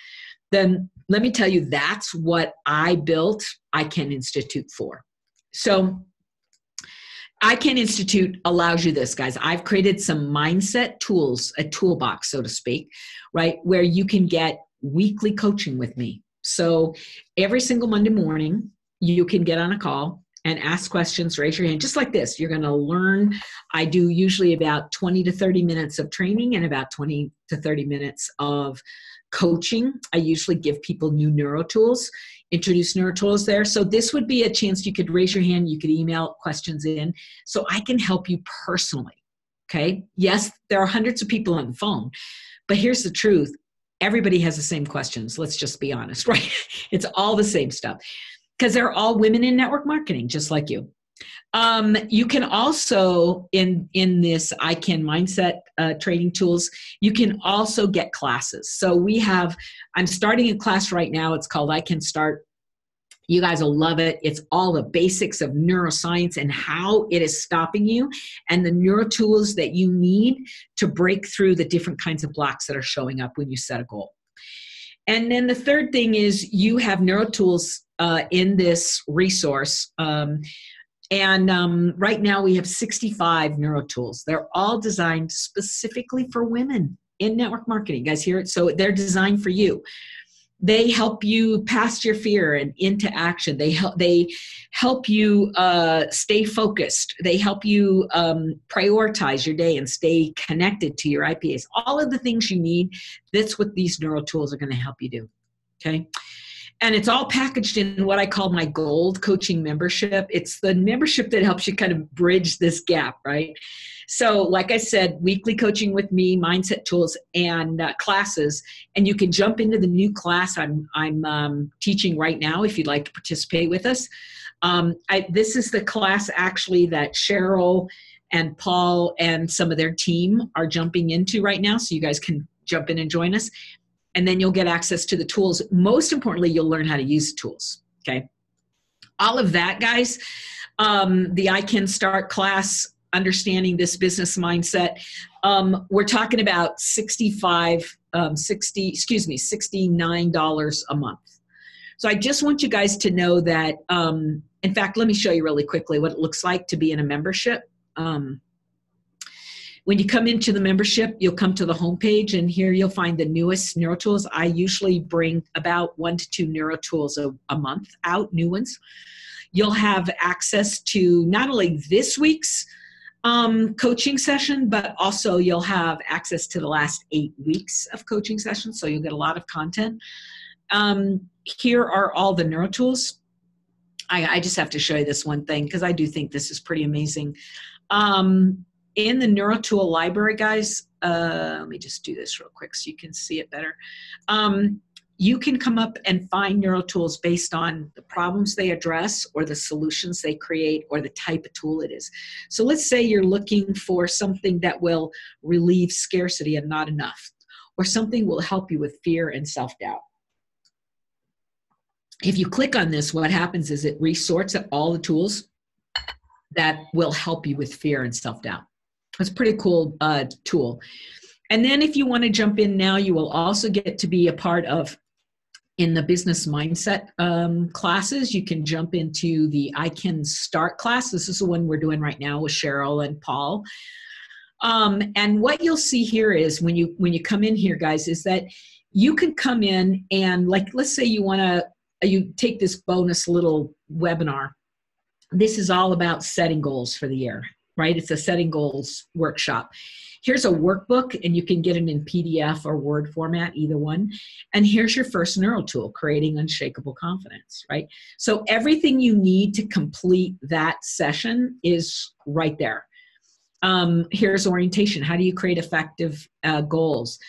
then let me tell you, that's what I built ICANN Institute for. So ICANN Institute allows you this, guys. I've created some mindset tools, a toolbox, so to speak, right, where you can get weekly coaching with me. So every single Monday morning, you can get on a call and ask questions, raise your hand, just like this. You're going to learn. I do usually about 20 to 30 minutes of training and about 20 to 30 minutes of coaching. I usually give people new neuro tools, introduce neuro tools there. So this would be a chance you could raise your hand. You could email questions in so I can help you personally. Okay. Yes, there are hundreds of people on the phone, but here's the truth. Everybody has the same questions. Let's just be honest, right? It's all the same stuff because they're all women in network marketing, just like you. You can also, in this ICANN mindset training tools, you can also get classes. So I'm starting a class right now. It's called I Can Start. You guys will love it. It's all the basics of neuroscience and how it is stopping you and the neuro tools that you need to break through the different kinds of blocks that are showing up when you set a goal. And then the third thing is you have neuro tools in this resource. Right now we have 65 neuro tools. They're all designed specifically for women in network marketing. You guys hear it? So they're designed for you. They help you past your fear and into action. They help you stay focused. They help you prioritize your day and stay connected to your IPAs. All of the things you need, that's what these neuro tools are going to help you do. Okay. And it's all packaged in what I call my gold coaching membership. It's the membership that helps you kind of bridge this gap, right? So like I said, weekly coaching with me, mindset tools, and classes. And you can jump into the new class I'm teaching right now if you'd like to participate with us. This is the class actually that Cheryl and Paul and some of their team are jumping into right now. So you guys can jump in and join us. And then you'll get access to the tools. Most importantly, you'll learn how to use the tools, okay? All of that, guys, the I Can Start class, understanding this business mindset, we're talking about $69 a month. So I just want you guys to know that, in fact, let me show you really quickly what it looks like to be in a membership. When you come into the membership, you'll come to the homepage, and here you'll find the newest neuro tools. I usually bring about 1 to 2 neuro tools a month out, new ones. You'll have access to not only this week's coaching session, but also you'll have access to the last 8 weeks of coaching sessions, so you'll get a lot of content. Here are all the neuro tools. I just have to show you this one thing because I do think this is pretty amazing. In the Neuro Tool library, guys, let me just do this real quick so you can see it better. you can come up and find neuro tools based on the problems they address or the solutions they create or the type of tool it is. So let's say you're looking for something that will relieve scarcity and not enough, or something will help you with fear and self-doubt. If you click on this, what happens is it resorts at all the tools that will help you with fear and self-doubt. It's a pretty cool tool. And then if you want to jump in now, you will also get to be a part of, in the business mindset classes, you can jump into the I Can Start class. This is the one we're doing right now with Cheryl and Paul. And what you'll see here is when you come in here, guys, is that you can come in and, like, let's say you take this bonus little webinar. This is all about setting goals for the year, right? It's a setting goals workshop. Here's a workbook, and you can get it in PDF or Word format, either one. And here's your first neuro tool, creating unshakable confidence, right? So everything you need to complete that session is right there. Here's orientation. How do you create effective goals?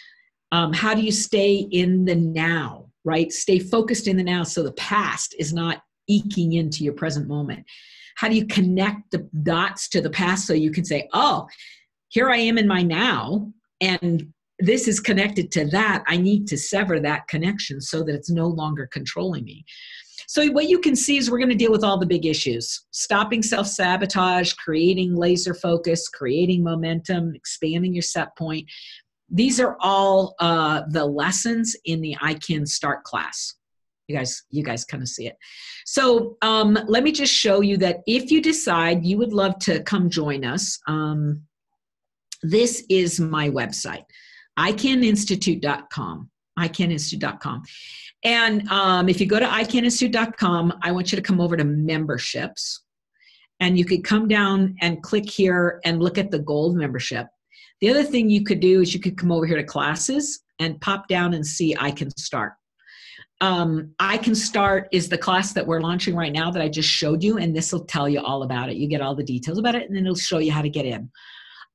How do you stay in the now, right? Stay focused in the now so the past is not eking into your present moment. How do you connect the dots to the past so you can say, oh, here I am in my now, and this is connected to that. I need to sever that connection so that it's no longer controlling me. So what you can see is we're going to deal with all the big issues: stopping self-sabotage, creating laser focus, creating momentum, expanding your set point. These are all the lessons in the I Can Start class. You guys kind of see it. So let me just show you that if you decide you would love to come join us, this is my website, icaninstitute.com, icaninstitute.com. And if you go to icaninstitute.com, I want you to come over to memberships, and you could come down and click here and look at the gold membership. The other thing you could do is you could come over here to classes and pop down and see I Can Start. I Can Start is the class that we're launching right now that I just showed you, and this will tell you all about it. You get all the details about it, and then it'll show you how to get in.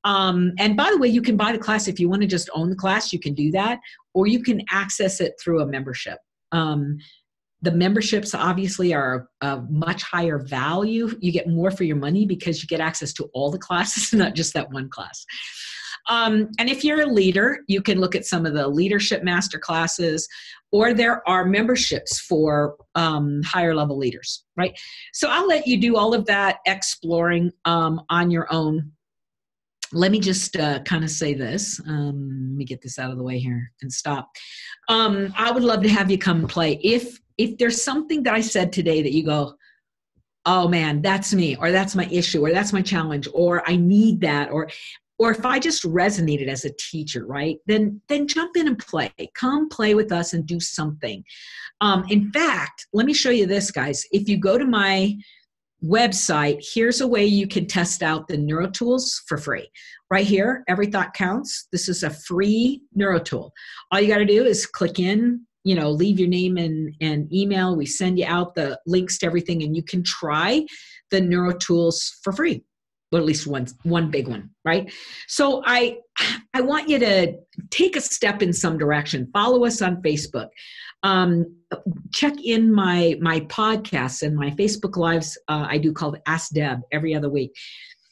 And by the way, you can buy the class. If you want to just own the class, you can do that, or you can access it through a membership. The memberships obviously are a much higher value. You get more for your money because you get access to all the classes, not just that one class. And if you're a leader, you can look at some of the leadership master classes, or there are memberships for higher level leaders, right? So I'll let you do all of that exploring on your own. Let me just kind of say this. Let me get this out of the way here and stop. I would love to have you come play. If there's something that I said today that you go, oh man, that's me, or that's my issue, or that's my challenge, or I need that, or if I just resonated as a teacher, right? Then jump in and play. Come play with us and do something. In fact, let me show you this, guys. If you go to my website, here's a way you can test out the neuro tools for free. Right here, Every Thought Counts. This is a free neuro tool. All you got to do is click in, leave your name and email. We send you out the links to everything, and you can try the neuro tools for free. Or at least one big one, right? So I want you to take a step in some direction. Follow us on Facebook. Check in my podcasts and my Facebook Lives I do called Ask Deb every other week.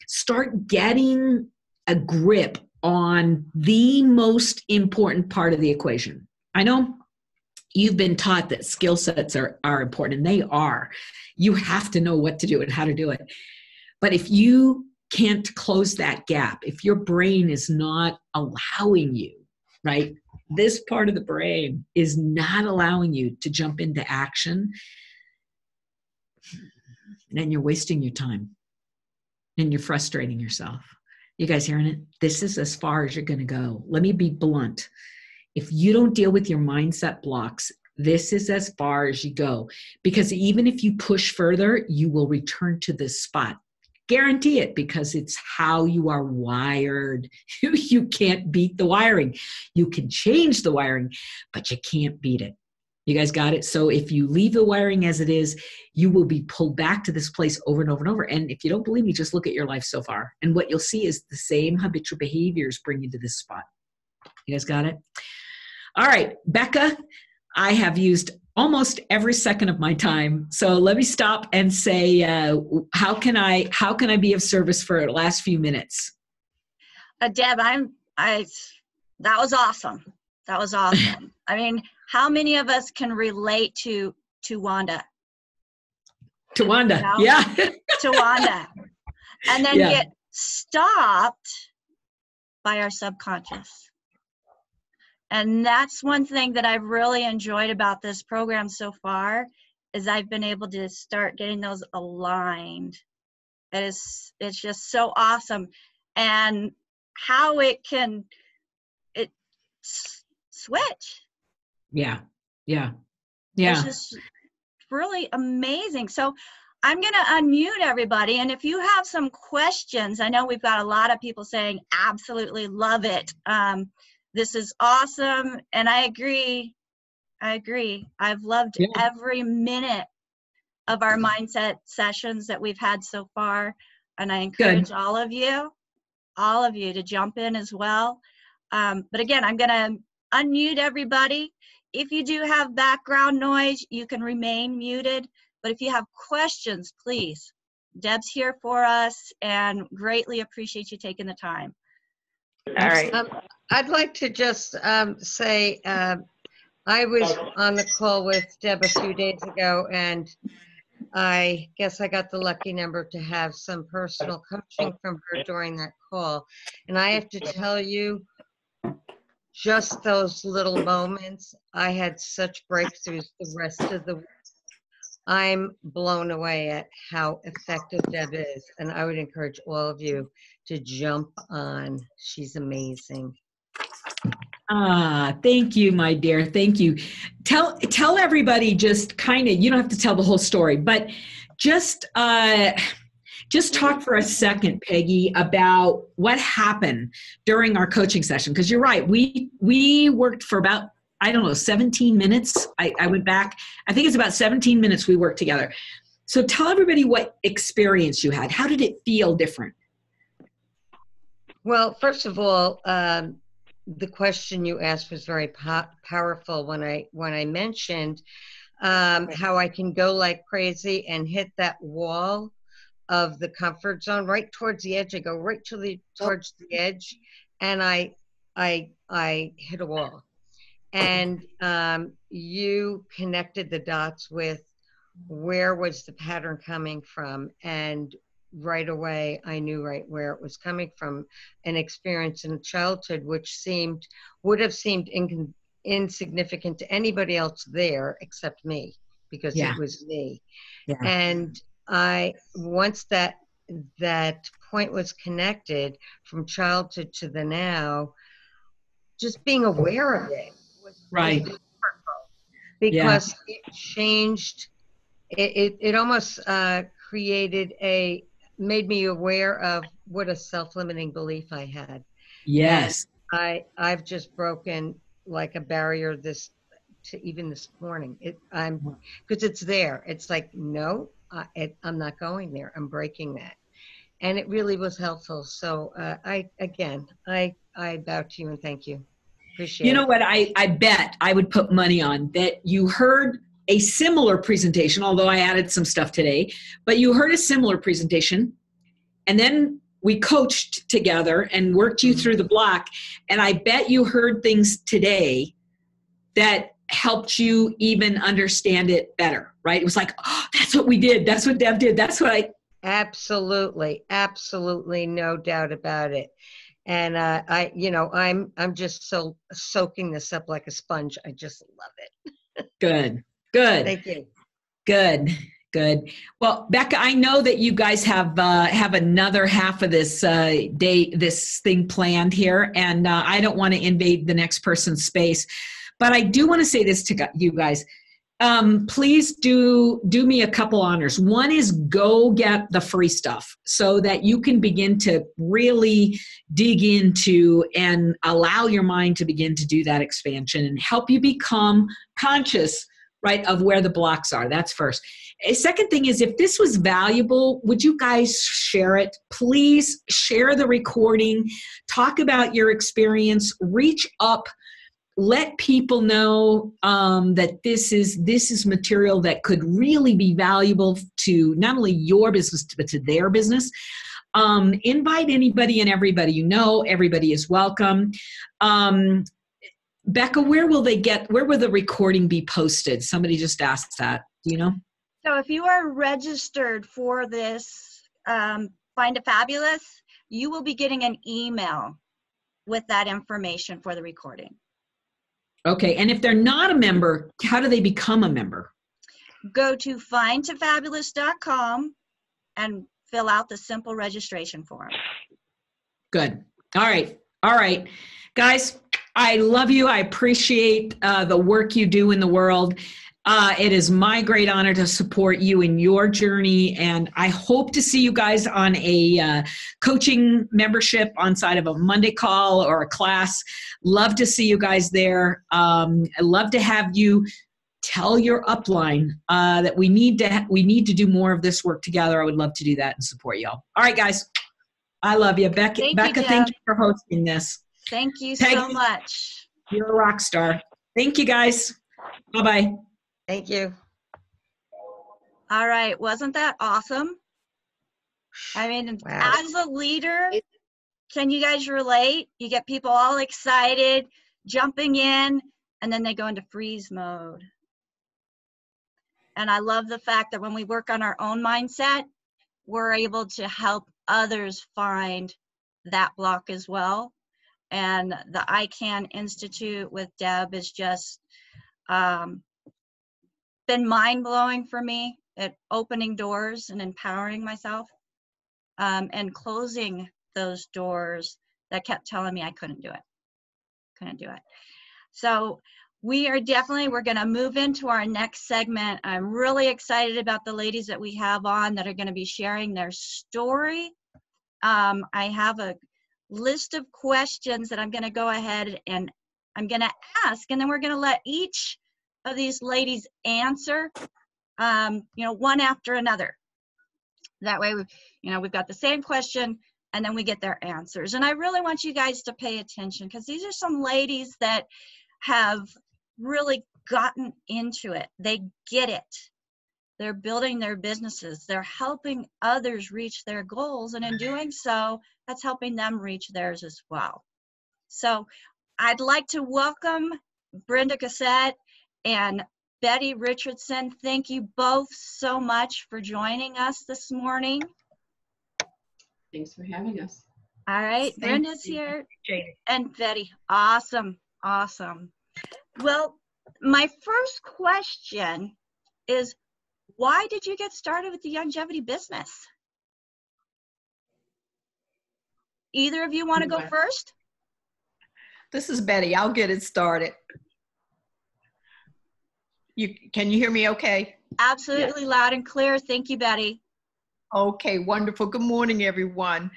Start getting a grip on the most important part of the equation. I know you've been taught that skill sets are important, and they are. You have to know what to do and how to do it. But if you can't close that gap, if your brain is not allowing you, right? This part of the brain is not allowing you to jump into action, then you're wasting your time and you're frustrating yourself. You guys hearing it? This is as far as you're going to go. Let me be blunt. If you don't deal with your mindset blocks, this is as far as you go, because even if you push further, you will return to this spot. Guarantee it, because it's how you are wired. You can't beat the wiring. You can change the wiring, but you can't beat it. You guys got it? So if you leave the wiring as it is, you will be pulled back to this place over and over and over. And if you don't believe me, just look at your life so far. And what you'll see is the same habitual behaviors bring you to this spot. You guys got it? All right, Becca, I have used almost every second of my time. So let me stop and say, how can I be of service for the last few minutes? Deb, that was awesome. That was awesome. I mean, how many of us can relate to Wanda? To Wanda, You know? yeah. To Wanda. And then get stopped by our subconscious. And that's one thing that I've really enjoyed about this program so far, is I've been able to start getting those aligned. It's just so awesome. And how it switch. Yeah. It's just really amazing. So I'm going to unmute everybody. And if you have some questions, I know we've got a lot of people saying, absolutely love it. This is awesome. And I agree. I've loved every minute of our mindset sessions that we've had so far. And I encourage all of you to jump in as well. But again, I'm going to unmute everybody. If you do have background noise, you can remain muted. But if you have questions, please, Deb's here for us and greatly appreciate you taking the time. All right. I'd like to just say I was on the call with Deb a few days ago, and I guess I got the lucky number to have some personal coaching from her during that call. And I have to tell you, just those little moments, I had such breakthroughs the rest of the week. I'm blown away at how effective Deb is, and I would encourage all of you to jump on. She's amazing. Thank you, my dear. Thank you. Tell everybody, just kind of, you don't have to tell the whole story, but just talk for a second, Peggy, about what happened during our coaching session. Because you're right, we worked for about, 17 minutes. I went back. I think it's about 17 minutes we worked together. So tell everybody what experience you had. How did it feel different? Well, first of all, the question you asked was very powerful when I mentioned how I can go like crazy and hit that wall of the comfort zone right towards the edge. I go right towards the edge, and I hit a wall. And you connected the dots with where was the pattern coming from, and right away I knew right where it was coming from. An experience in childhood which would have seemed insignificant to anybody else there except me, because it was me. And once that point was connected from childhood to the now, just being aware of it was powerful, because it changed. It almost made me aware of what a self-limiting belief I had. Yes. And I've just broken like a barrier even this morning. Because it's there. It's like, no, I'm not going there. I'm breaking that. And it really was helpful. So I bow to you and thank you. Appreciate it. You know what? I bet I would put money on that you heard a similar presentation, although I added some stuff today, but you heard a similar presentation, and then we coached together and worked you through the block. And I bet you heard things today that helped you even understand it better, right? It was like, oh, that's what we did. That's what Deb did. That's what I... Absolutely. Absolutely. No doubt about it. And I'm just so soaking this up like a sponge. I just love it. Good. Thank you. Good. Well, Becca, I know that you guys have another half of this this thing planned here, and I don't want to invade the next person's space, but I do want to say this to you guys. Please do me a couple honors. One is go get the free stuff so that you can begin to really dig into and allow your mind to begin to do that expansion and help you become conscious, right, of where the blocks are. That's first. A second thing is, if this was valuable, would you guys share it? Please share the recording, talk about your experience, reach up let people know that this is material that could really be valuable to not only your business, but to their business. Invite anybody and everybody you know. Everybody is welcome. Becca, where will the recording be posted? Somebody just asked that. Do you know? So if you are registered for this Fine2Fabulous, you will be getting an email with that information for the recording. Okay, and if they're not a member, how do they become a member? Go to Fine2Fabulous.com and fill out the simple registration form. Good. All right. Guys, I love you. I appreciate the work you do in the world. It is my great honor to support you in your journey, and I hope to see you guys on a coaching membership on side of a Monday call or a class. Love to see you guys there. I love to have you tell your upline that we need to do more of this work together. I would love to do that and support y'all. All right, guys. I love you. Becca, thank you for hosting this. Thank you so much. You're a rock star. Thank you, guys. Bye-bye. Thank you. All right. Wasn't that awesome? I mean, wow. As a leader, can you guys relate? You get people all excited, jumping in, and then they go into freeze mode. And I love the fact that when we work on our own mindset, we're able to help others find that block as well. And the I Can Institute with Deb is just been mind-blowing for me at opening doors and empowering myself and closing those doors that kept telling me I couldn't do it. So we're going to move into our next segment. I'm really excited about the ladies that we have on that are going to be sharing their story. I have a list of questions that I'm going to go ahead and I'm going to ask, and then we're going to let each of these ladies answer, one after another. That way, we've got the same question, and then we get their answers. And I really want you guys to pay attention, because these are some ladies that have really gotten into it. They get it. They're building their businesses. They're helping others reach their goals, and in doing so, that's helping them reach theirs as well. So I'd like to welcome Brenda Cassette and Betty Richardson. Thank you both so much for joining us this morning. Thanks for having us. All right, Brenda's here and Betty. Awesome. Well, my first question is, why did you get started with the longevity business? Either of you want to go first? This is Betty. I'll get it started. Can you hear me okay? Absolutely. Yes. Loud and clear. Thank you, Betty. Okay, wonderful. Good morning, everyone.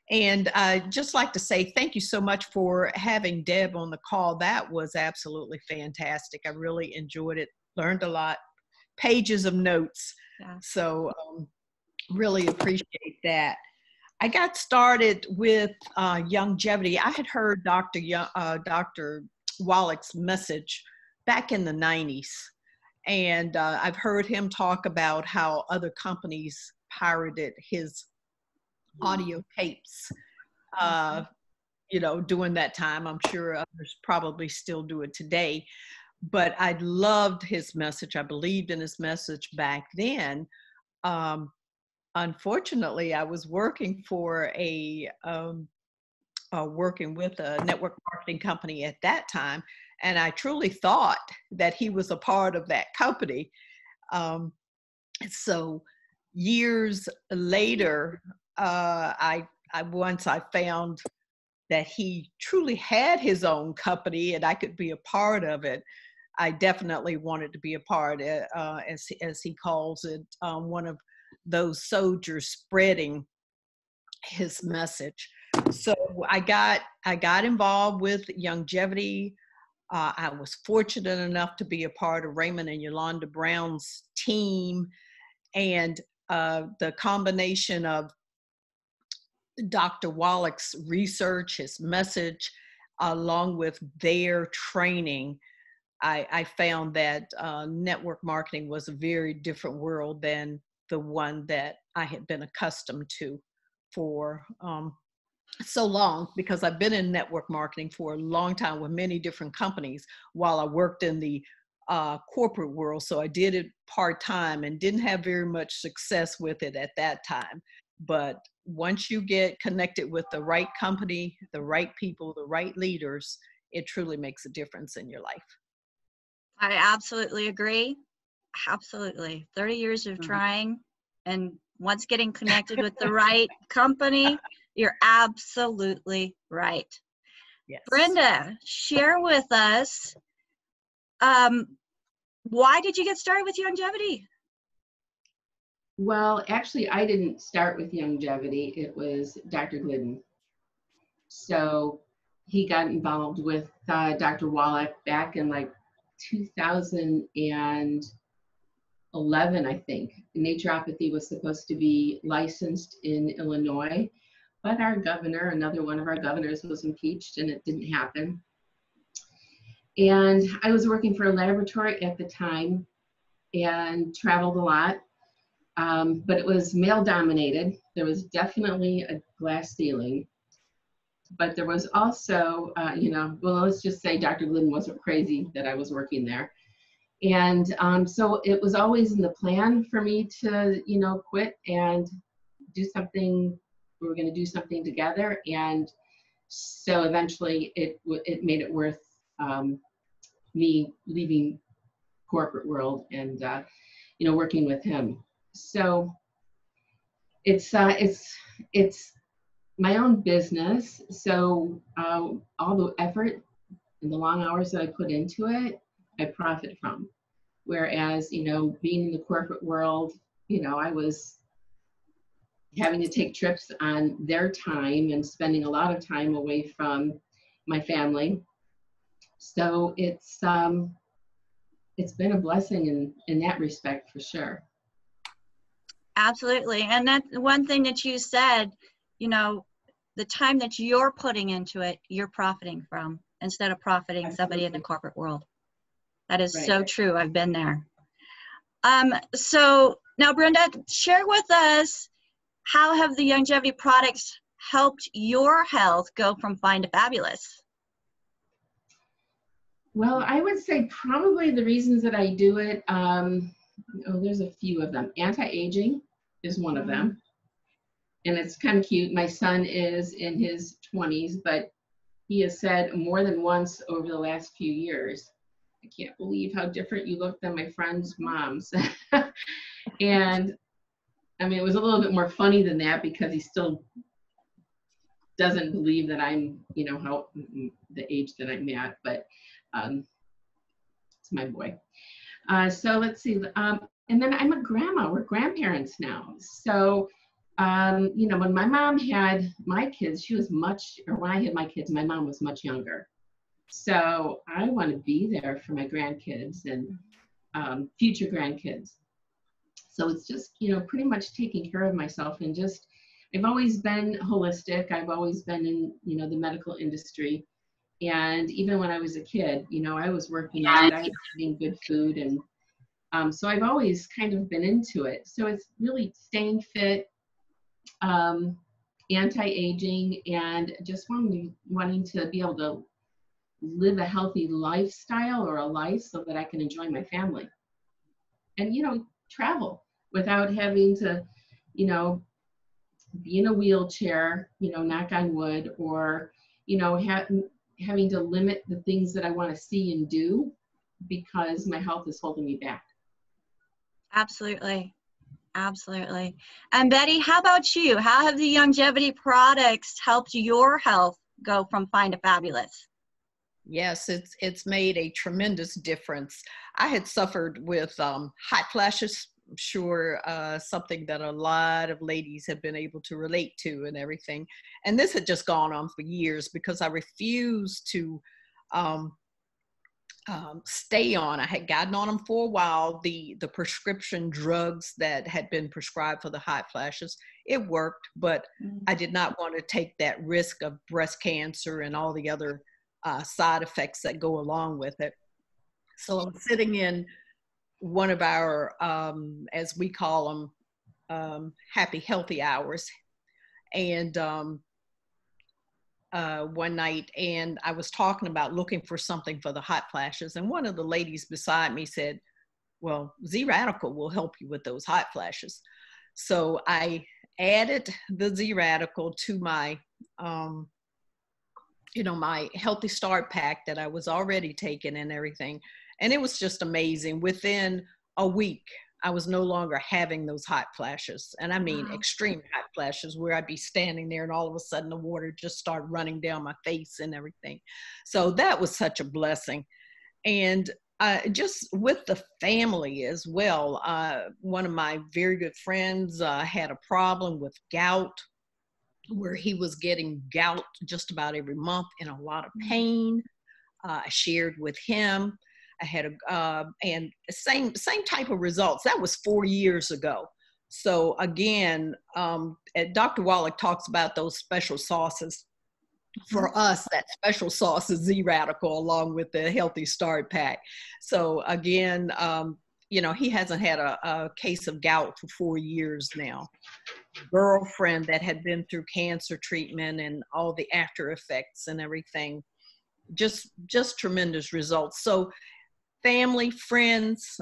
And I'd just like to say thank you so much for having Deb on the call. That was absolutely fantastic. I really enjoyed it, learned a lot, pages of notes. Yeah. So really appreciate that. I got started with longevity. I had heard Dr. Wallach's message back in the 90s. And I've heard him talk about how other companies pirated his audio tapes, during that time. I'm sure others probably still do it today. But I loved his message. I believed in his message back then. Unfortunately, I was working for working with a network marketing company at that time, and I truly thought that he was a part of that company. So years later, once I found that he truly had his own company and I could be a part of it, I definitely wanted to be a part, as he calls it, one of those soldiers spreading his message. So I got involved with longevity. I was fortunate enough to be a part of Raymond and Yolanda Brown's team, and the combination of Dr. Wallach's research, his message, along with their training, I found that network marketing was a very different world than the one that I had been accustomed to for so long, because I've been in network marketing for a long time with many different companies while I worked in the corporate world. So I did it part-time and didn't have very much success with it at that time. But once you get connected with the right company, the right people, the right leaders, it truly makes a difference in your life. I absolutely agree. Absolutely. 30 years of trying, and once getting connected with the right company, you're absolutely right. Yes. Brenda, share with us, why did you get started with longevity? Well, actually, I didn't start with longevity. It was Dr. Glidden. So he got involved with Dr. Wallach back in like 2011, I think. Naturopathy was supposed to be licensed in Illinois, but our governor, another one of our governors, was impeached and it didn't happen. And I was working for a laboratory at the time and traveled a lot. But it was male dominated. There was definitely a glass ceiling, but there was also, well, let's just say Dr. Glidden wasn't crazy that I was working there. And so it was always in the plan for me to, quit and do something. We were going to do something together. And so eventually it made it worth me leaving corporate world and, working with him. So it's my own business. So all the effort and the long hours that I put into it, I profit from. Whereas, being in the corporate world, I was having to take trips on their time and spending a lot of time away from my family. So it's been a blessing in that respect for sure. Absolutely. And that's one thing that you said, the time that you're putting into it, you're profiting from instead of profiting Absolutely. Somebody in the corporate world. That is Right. so true. I've been there. So now, Brenda, share with us, how have the longevity products helped your health go from fine to fabulous? Well, I would say probably the reasons that I do it, there's a few of them. Anti-aging is one of them. And it's kind of cute. My son is in his 20s, but he has said more than once over the last few years, I can't believe how different you look than my friends' moms. And I mean, it was a little bit more funny than that because he still doesn't believe that I'm, how the age that I'm at, but it's my boy. So let's see. And then I'm a grandma. We're grandparents now. So, when my mom had my kids, when I had my kids, my mom was much younger. So I want to be there for my grandkids and future grandkids. So it's just, pretty much taking care of myself and just, I've always been holistic. I've always been in, the medical industry. And even when I was a kid, I was working out, I was eating good food. And so I've always kind of been into it. So it's really staying fit, anti-aging, and just wanting to be able to live a healthy lifestyle or a life so that I can enjoy my family. And, travel without having to, be in a wheelchair, knock on wood, or, having to limit the things that I want to see and do because my health is holding me back. Absolutely. Absolutely. And Betty, how about you? How have the longevity products helped your health go from fine to fabulous? Yes, it's made a tremendous difference. I had suffered with hot flashes. I'm sure something that a lot of ladies have been able to relate to and everything. And this had just gone on for years because I refused to stay on. I had gotten on them for a while. The prescription drugs that had been prescribed for the hot flashes, it worked, but I did not want to take that risk of breast cancer and all the other side effects that go along with it. So I'm sitting in one of our, as we call them, happy, healthy hours. And one night, and I was talking about looking for something for the hot flashes. And one of the ladies beside me said, well, Z-Radical will help you with those hot flashes. So I added the Z-Radical to my, my Healthy Start pack that I was already taking and everything. And it was just amazing. Within a week, I was no longer having those hot flashes. And I mean, extreme hot flashes where I'd be standing there and all of a sudden the water just started running down my face and everything. So that was such a blessing. And just with the family as well, one of my very good friends had a problem with gout, where he was getting gout just about every month in a lot of pain. I shared with him. I had and same type of results. That was 4 years ago. So again, Dr. Wallach talks about those special sauces. For us, that special sauce is Z-Radical along with the Healthy Start pack. So again, he hasn't had a case of gout for 4 years now. Girlfriend that had been through cancer treatment and all the after effects and everything, just tremendous results. So family, friends,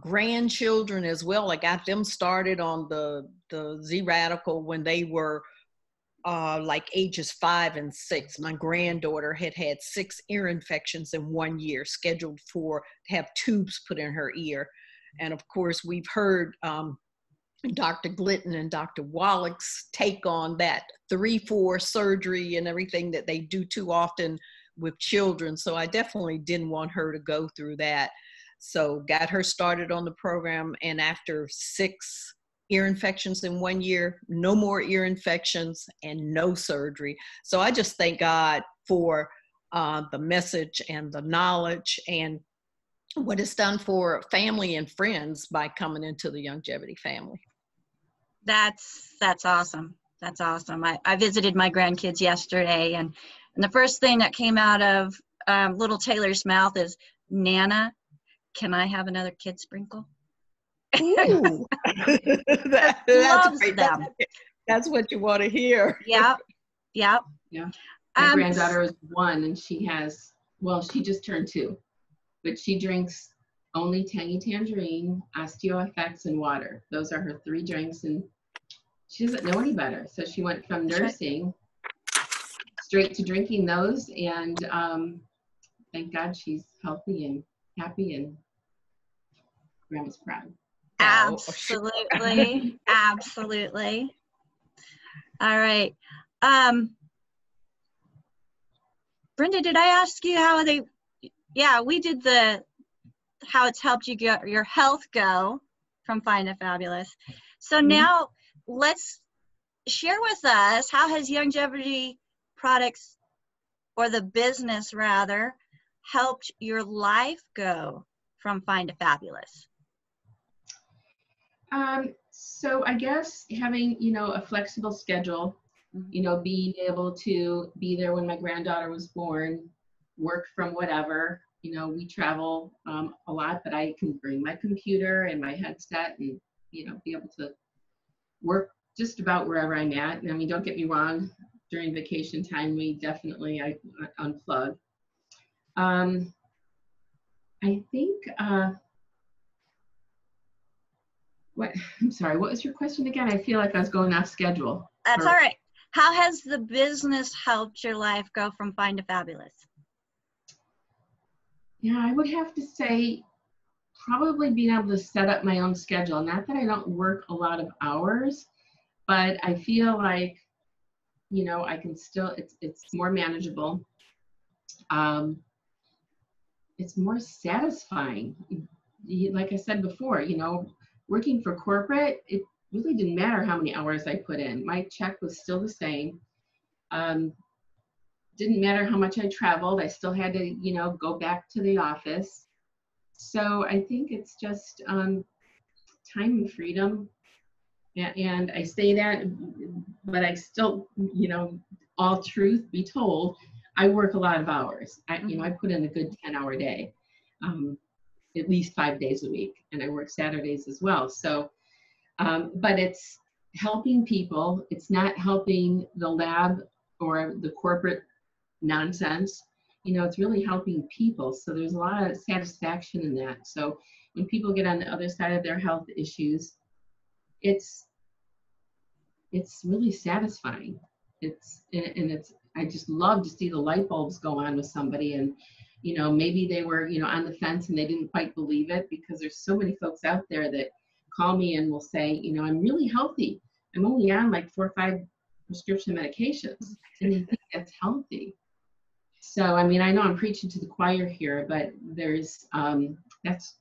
grandchildren as well. I got them started on the Z-Radical when they were like ages 5 and 6. My granddaughter had 6 ear infections in 1 year, scheduled to have tubes put in her ear. And of course, we've heard Dr. Glidden and Dr. Wallach's take on that 3-4 surgery and everything that they do too often with children. So I definitely didn't want her to go through that. So got her started on the program. And after 6 ear infections in 1 year, no more ear infections and no surgery. So I just thank God for the message and the knowledge and what it's done for family and friends by coming into the Longevity family. That's awesome. That's awesome. I visited my grandkids yesterday, and the first thing that came out of little Taylor's mouth is, Nana, can I have another kid sprinkle? Ooh. That's great. Them. That's what you want to hear. Yep. Yeah. My granddaughter is 1 and she just turned 2, but she drinks only Tangy Tangerine, OsteoFX, and water. Those are her 3 drinks, and she doesn't know any better. So she went from nursing straight to drinking those, and thank God she's healthy and happy, and Grandma's proud. Absolutely. Absolutely. All right. Brenda, did I ask you how we did how it's helped you get your health go from Fine2Fabulous. So now let's share with us, how has Longevity products, or the business rather, helped your life go from Fine2Fabulous? So I guess having, a flexible schedule, being able to be there when my granddaughter was born, work from whatever, we travel a lot, but I can bring my computer and my headset and, be able to work just about wherever I'm at. And I mean, don't get me wrong, during vacation time, I unplug. I think, I'm sorry, what was your question again? I feel like I was going off schedule. That's all right. How has the business helped your life go from Fine2Fabulous? Yeah, I would have to say probably being able to set up my own schedule. Not that I don't work a lot of hours, but I feel like, I can still, it's more manageable. It's more satisfying. Like I said before, working for corporate, it really didn't matter how many hours I put in. My check was still the same. Didn't matter how much I traveled. I still had to, go back to the office. So I think it's just time and freedom. And I say that, but I still, all truth be told, I work a lot of hours. I put in a good 10-hour day, at least 5 days a week, and I work Saturdays as well. So, but it's helping people. It's not helping the lab or the corporate nonsense. It's really helping people. So there's a lot of satisfaction in that. So when people get on the other side of their health issues, it's really satisfying. I just love to see the light bulbs go on with somebody, and maybe they were on the fence and they didn't quite believe it, because there's so many folks out there that call me and will say, I'm really healthy. I'm only on like 4 or 5 prescription medications, and they think that's healthy. So I know I'm preaching to the choir here, but there's that's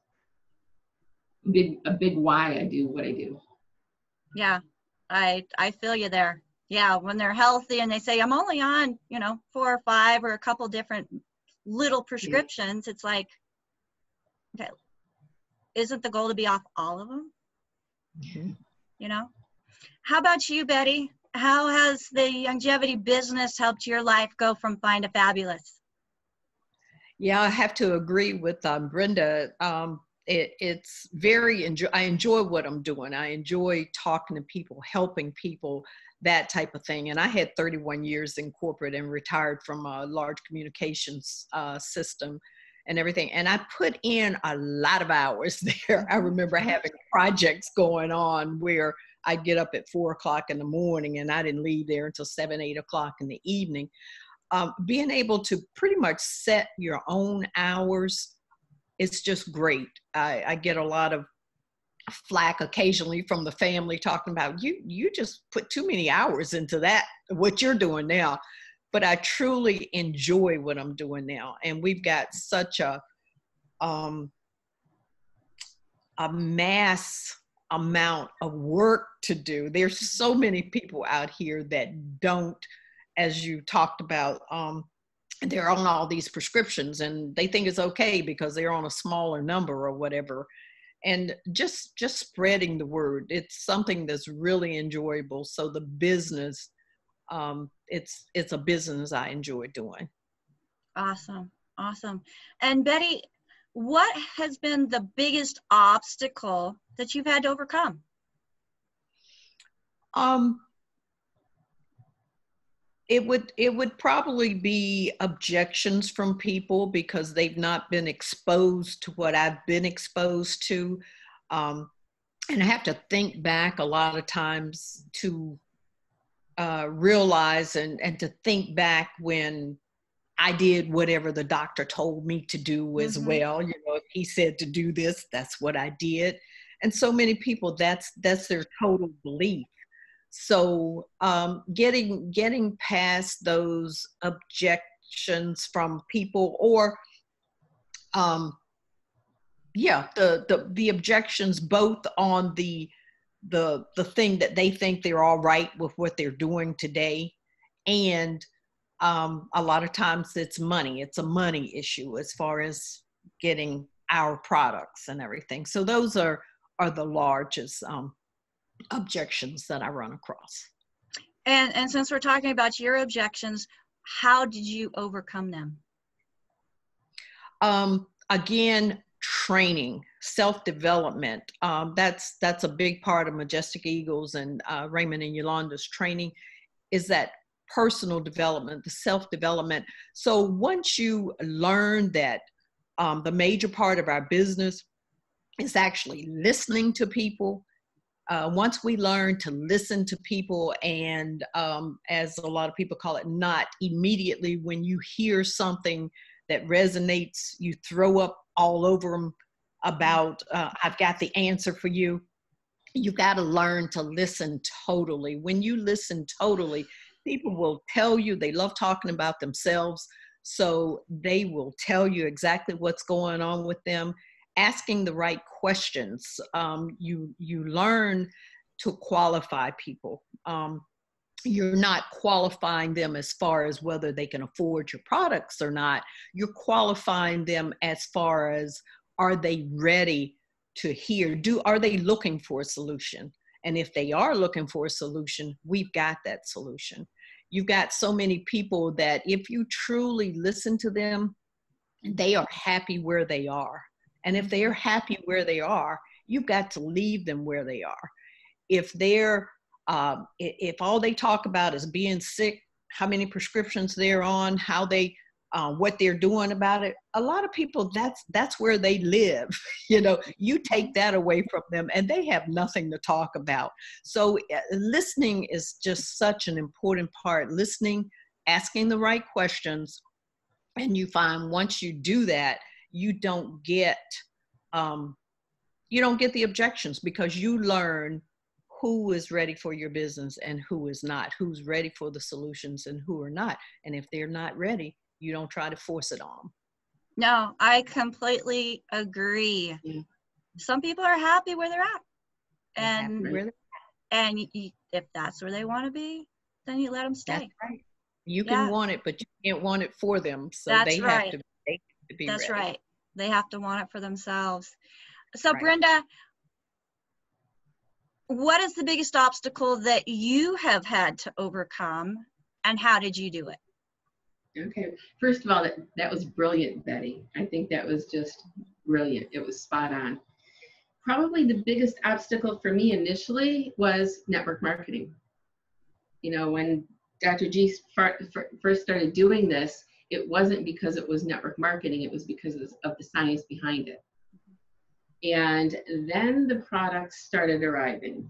a big why I do what I do. Yeah, I feel you there. Yeah, when they're healthy and they say, I'm only on, 4 or 5 or a couple different little prescriptions, it's like, okay, isn't the goal to be off all of them? How about you, Betty? How has the longevity business helped your life go from Fine2Fabulous? Yeah, I have to agree with Brenda. It's very I enjoy what I'm doing. I enjoy talking to people, helping people, that type of thing. And I had 31 years in corporate and retired from a large communications system and everything. And I put in a lot of hours there. I remember having projects going on where I'd get up at 4 o'clock in the morning and I didn't leave there until 7, 8 o'clock in the evening. Being able to pretty much set your own hours, it's just great. I get a lot of flack occasionally from the family talking about, you just put too many hours into that, what you're doing now. But I truly enjoy what I'm doing now. And we've got such a mass amount of work to do. There's so many people out here that don't, as you talked about, they're on all these prescriptions and they think it's okay because they're on a smaller number or whatever. And just spreading the word, it's something that's really enjoyable. So the business, it's a business I enjoy doing. Awesome. And Betty, what has been the biggest obstacle that you've had to overcome? It would probably be objections from people because they've not been exposed to what I've been exposed to. And I have to think back a lot of times to realize and to think back when I did whatever the doctor told me to do as well. If he said to do this, that's what I did. And so many people, that's their total belief. So getting past those objections from people, or the objections both on the thing that they think they're all right with what they're doing today, and a lot of times it's money. It's a money issue as far as getting our products and everything. So those are the largest objections that I run across. And since we're talking about your objections, how did you overcome them? Again, training, self-development. That's a big part of Majestic Eagles and Raymond and Yolanda's training, is that personal development, the self-development. So once you learn that the major part of our business is actually listening to people, once we learn to listen to people and as a lot of people call it, not immediately when you hear something that resonates, you throw up all over them about, I've got the answer for you. You've got to learn to listen totally. When you listen totally, people will tell you, they love talking about themselves, so they will tell you exactly what's going on with them. Asking the right questions, you learn to qualify people. You're not qualifying them as far as whether they can afford your products or not. You're qualifying them as far as, are they ready to hear? Are they looking for a solution? And if they are looking for a solution, we've got that solution. you've got so many people that if you truly listen to them, they are happy where they are. And if they're happy where they are, you've got to leave them where they are. If they're, if all they talk about is being sick, how many prescriptions they're on, how they, what they're doing about it, a lot of people, that's where they live. You know, you take that away from them and they have nothing to talk about. So listening is just such an important part. Listening, asking the right questions, and you find once you do that, you don't get the objections, because you learn who is ready for your business and who is not, who's ready for the solutions and who are not. And if they're not ready, you don't try to force it on them. No, I completely agree. Yeah. Some people are happy where they're at. Really? And if that's where they want to be, then you let them stay. That's right. You can want it, but you can't want it for them. So they have to be That's ready. right. They have to want it for themselves. So Right. Brenda, what is the biggest obstacle that you have had to overcome, and how did you do it? Okay. First of all, that was brilliant, Betty. I think that was just brilliant. It was spot on. Probably the biggest obstacle for me initially was network marketing. You know, when Dr. G first started doing this, it wasn't because it was network marketing, it was because of the science behind it. And then the products started arriving.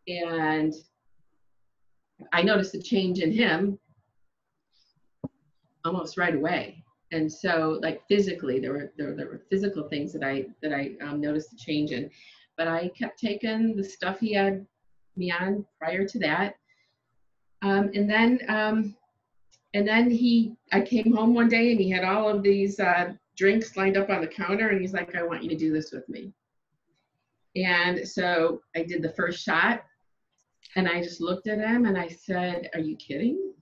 And I noticed a change in him almost right away. And so, like, physically, there were physical things that I noticed a change in. But I kept taking the stuff he had me on prior to that. And then I came home one day and he had all of these drinks lined up on the counter, and he's like, I want you to do this with me. And so I did the first shot, and I just looked at him and I said, are you kidding?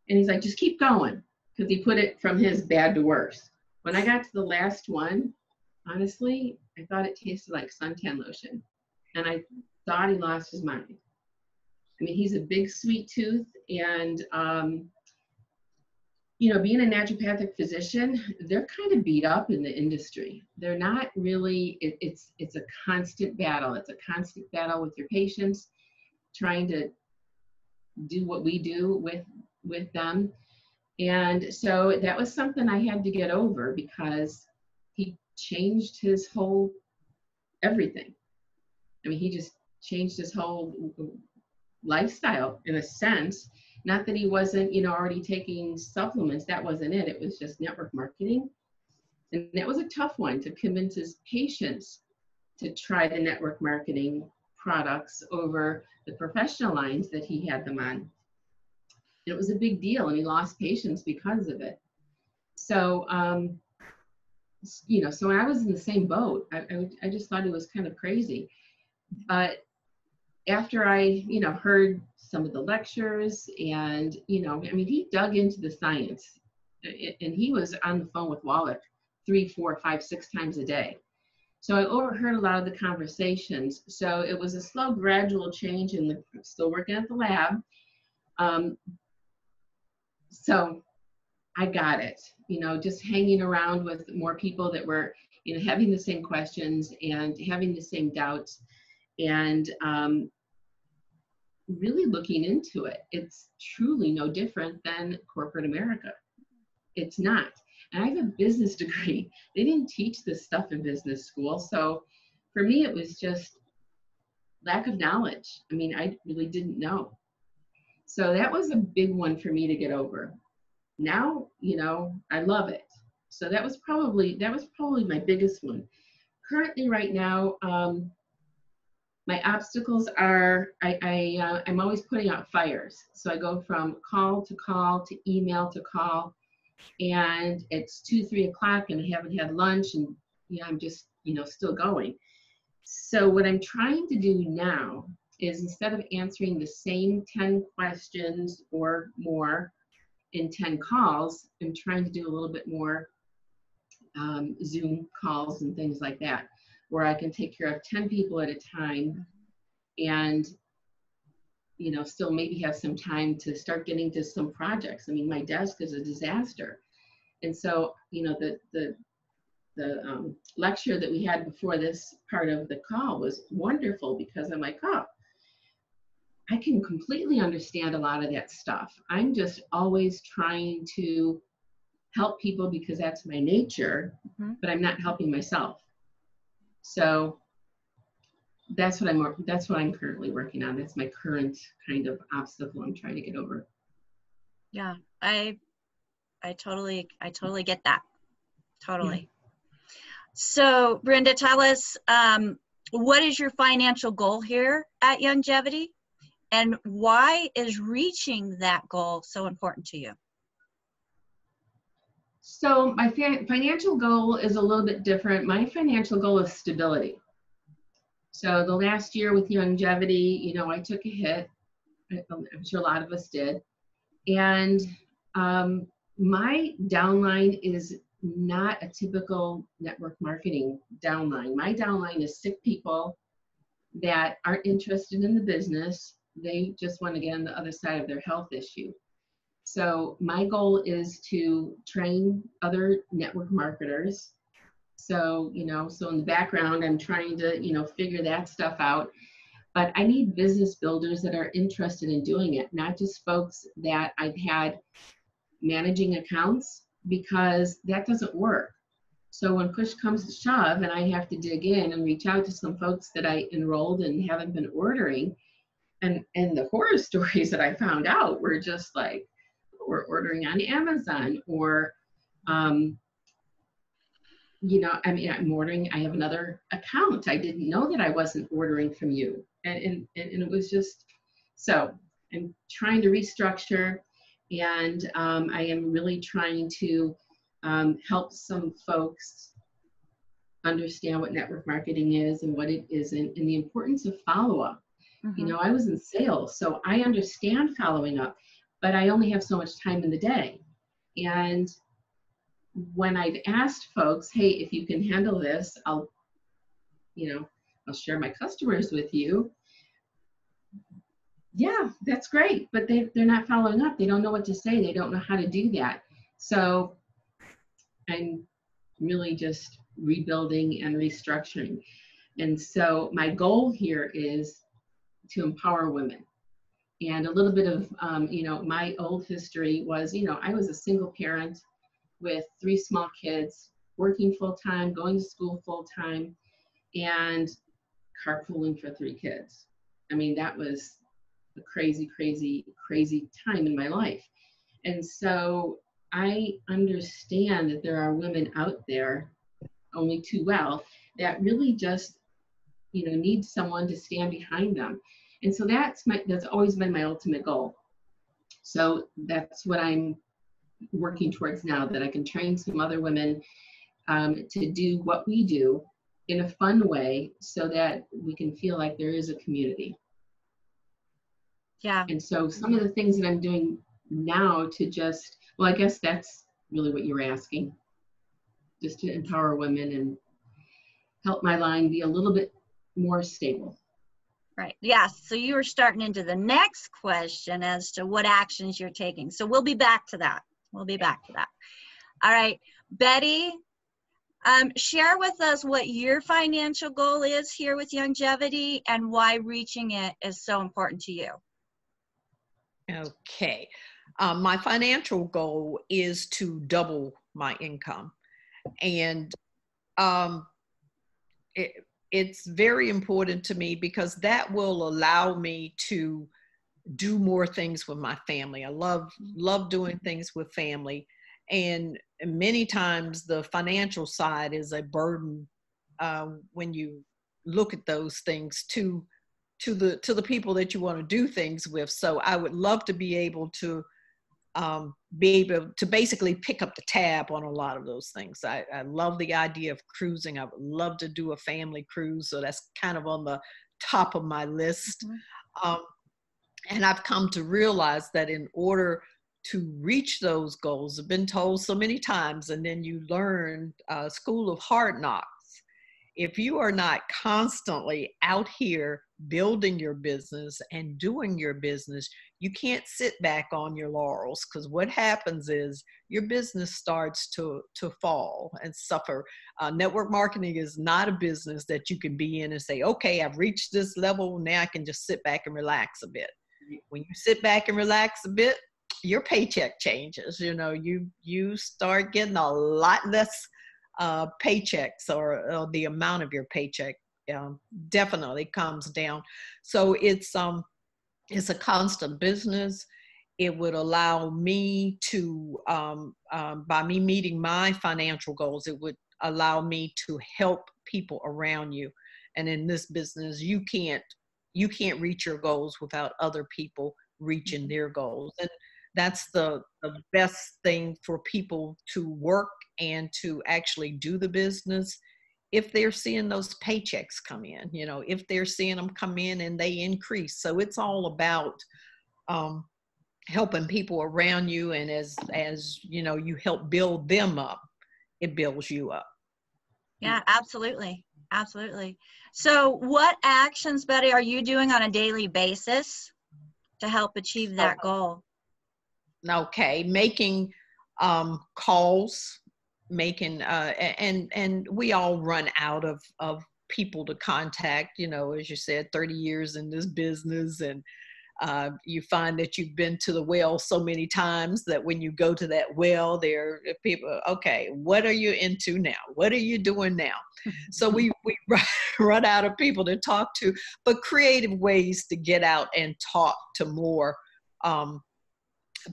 And he's like, just keep going, because he put it from his bad to worse. When I got to the last one, honestly, I thought it tasted like suntan lotion, and I thought he lost his mind. I mean, he's a big sweet tooth, and you know, being a naturopathic physician, they're kind of beat up in the industry. They're not really, it's a constant battle. It's a constant battle with your patients, trying to do what we do with them. And so that was something I had to get over, because he changed his whole everything. I mean, he just changed his whole lifestyle in a sense. Not that he wasn't, you know, already taking supplements. That wasn't it. It was just network marketing. And that was a tough one, to convince his patients to try the network marketing products over the professional lines that he had them on. It was a big deal, and he lost patients because of it. So, you know, so when I was in the same boat, I just thought it was kind of crazy. But after I, you know, heard some of the lectures, and, you know, I mean, he dug into the science, and he was on the phone with Wallach 3, 4, 5, 6 times a day. So I overheard a lot of the conversations. So it was a slow, gradual change, and still working at the lab. So I got it, you know, just hanging around with more people that were, you know, having the same questions and having the same doubts, and really looking into it. It's truly no different than corporate America. It's not. And I have a business degree. They didn't teach this stuff in business school. So for me, it was just lack of knowledge. I mean, I really didn't know. So that was a big one for me to get over. Now, you know, I love it. So that was probably my biggest one. Currently, right now, my obstacles are I'm always putting out fires. So I go from call to email to call, and it's 2, 3 o'clock, and I haven't had lunch, and yeah, I'm just, you know, still going. So what I'm trying to do now is, instead of answering the same 10 questions or more in 10 calls, I'm trying to do a little bit more Zoom calls and things like that, where I can take care of 10 people at a time, and still maybe have some time to start getting to some projects. I mean, my desk is a disaster. And so, the lecture that we had before this part of the call was wonderful, because I'm like, oh, I can completely understand a lot of that stuff. I'm just always trying to help people because that's my nature, but I'm not helping myself. So that's what I'm currently working on. That's my current kind of obstacle I'm trying to get over. Yeah, I totally get that. Totally. Yeah. So Brenda, tell us, what is your financial goal here at Youngevity, and why is reaching that goal so important to you? So my financial goal is a little bit different. My financial goal is stability. So the last year with Youngevity, I took a hit. I'm sure a lot of us did. And my downline is not a typical network marketing downline. My downline is sick people that aren't interested in the business. They just want to get on the other side of their health issue. So my goal is to train other network marketers. So, so in the background, I'm trying to, figure that stuff out. But I need business builders that are interested in doing it, not just folks that I've had managing accounts, because that doesn't work. So when push comes to shove and I have to dig in and reach out to some folks that I enrolled and haven't been ordering, and the horror stories that I found out were just like, we're ordering on Amazon, or I'm ordering, I have another account. I didn't know that I wasn't ordering from you. And it was just, so I'm trying to restructure, and I am really trying to help some folks understand what network marketing is and what it isn't, and the importance of follow-up. I was in sales, so I understand following up, but I only have so much time in the day. And when I've asked folks, hey, if you can handle this, I'll share my customers with you. Yeah, that's great, but they're not following up. They don't know what to say. They don't know how to do that. So I'm really just rebuilding and restructuring. And so my goal here is to empower women. And a little bit of, my old history was, I was a single parent with 3 small kids, working full-time, going to school full-time, and carpooling for 3 kids. I mean, that was a crazy, crazy, crazy time in my life. And so I understand that there are women out there, only too well, that really just, need someone to stand behind them. And so that's always been my ultimate goal. So that's what I'm working towards now, that I can train some other women to do what we do in a fun way, so that we can feel like there is a community. Yeah. And so some of the things that I'm doing now to just, well, I guess that's really what you're asking, just to empower women and help my line be a little bit more stable. Right. Yes. So you were starting into the next question as to what actions you're taking. So we'll be back to that. All right. Betty, share with us what your financial goal is here with Youngevity and why reaching it is so important to you. Okay. My financial goal is to double my income. And it's very important to me, because that will allow me to do more things with my family. I love doing things with family. And many times the financial side is a burden when you look at those things to the people that you want to do things with. So I would love to be able to basically pick up the tab on a lot of those things. I love the idea of cruising. I would love to do a family cruise. So that's kind of on the top of my list. And I've come to realize that in order to reach those goals, I've been told so many times, and then you learn School of Hard Knocks. if you are not constantly out here building your business and doing your business, you can't sit back on your laurels, because what happens is your business starts to fall and suffer. Network marketing is not a business that you can be in and say, okay, I've reached this level, now I can just sit back and relax a bit. When you sit back and relax a bit, your paycheck changes. You know, you start getting a lot less paychecks, or the amount of your paycheck definitely comes down. So it's a constant business. It would allow me to, by me meeting my financial goals, it would allow me to help people around you. And in this business, you can't reach your goals without other people reaching their goals. And that's the best thing for people to work and to actually do the business, if they're seeing those paychecks come in, you know, if they're seeing them come in and they increase. So it's all about helping people around you. And as you know, you help build them up, it builds you up. Yeah, absolutely. Absolutely. So what actions, Betty, are you doing on a daily basis to help achieve that goal? Okay, making calls, making and we all run out of people to contact, you know, as you said, 30 years in this business, and you find that you've been to the well so many times that when you go to that well, there are people, okay, what are you into now? What are you doing now? So we run out of people to talk to, but creative ways to get out and talk to more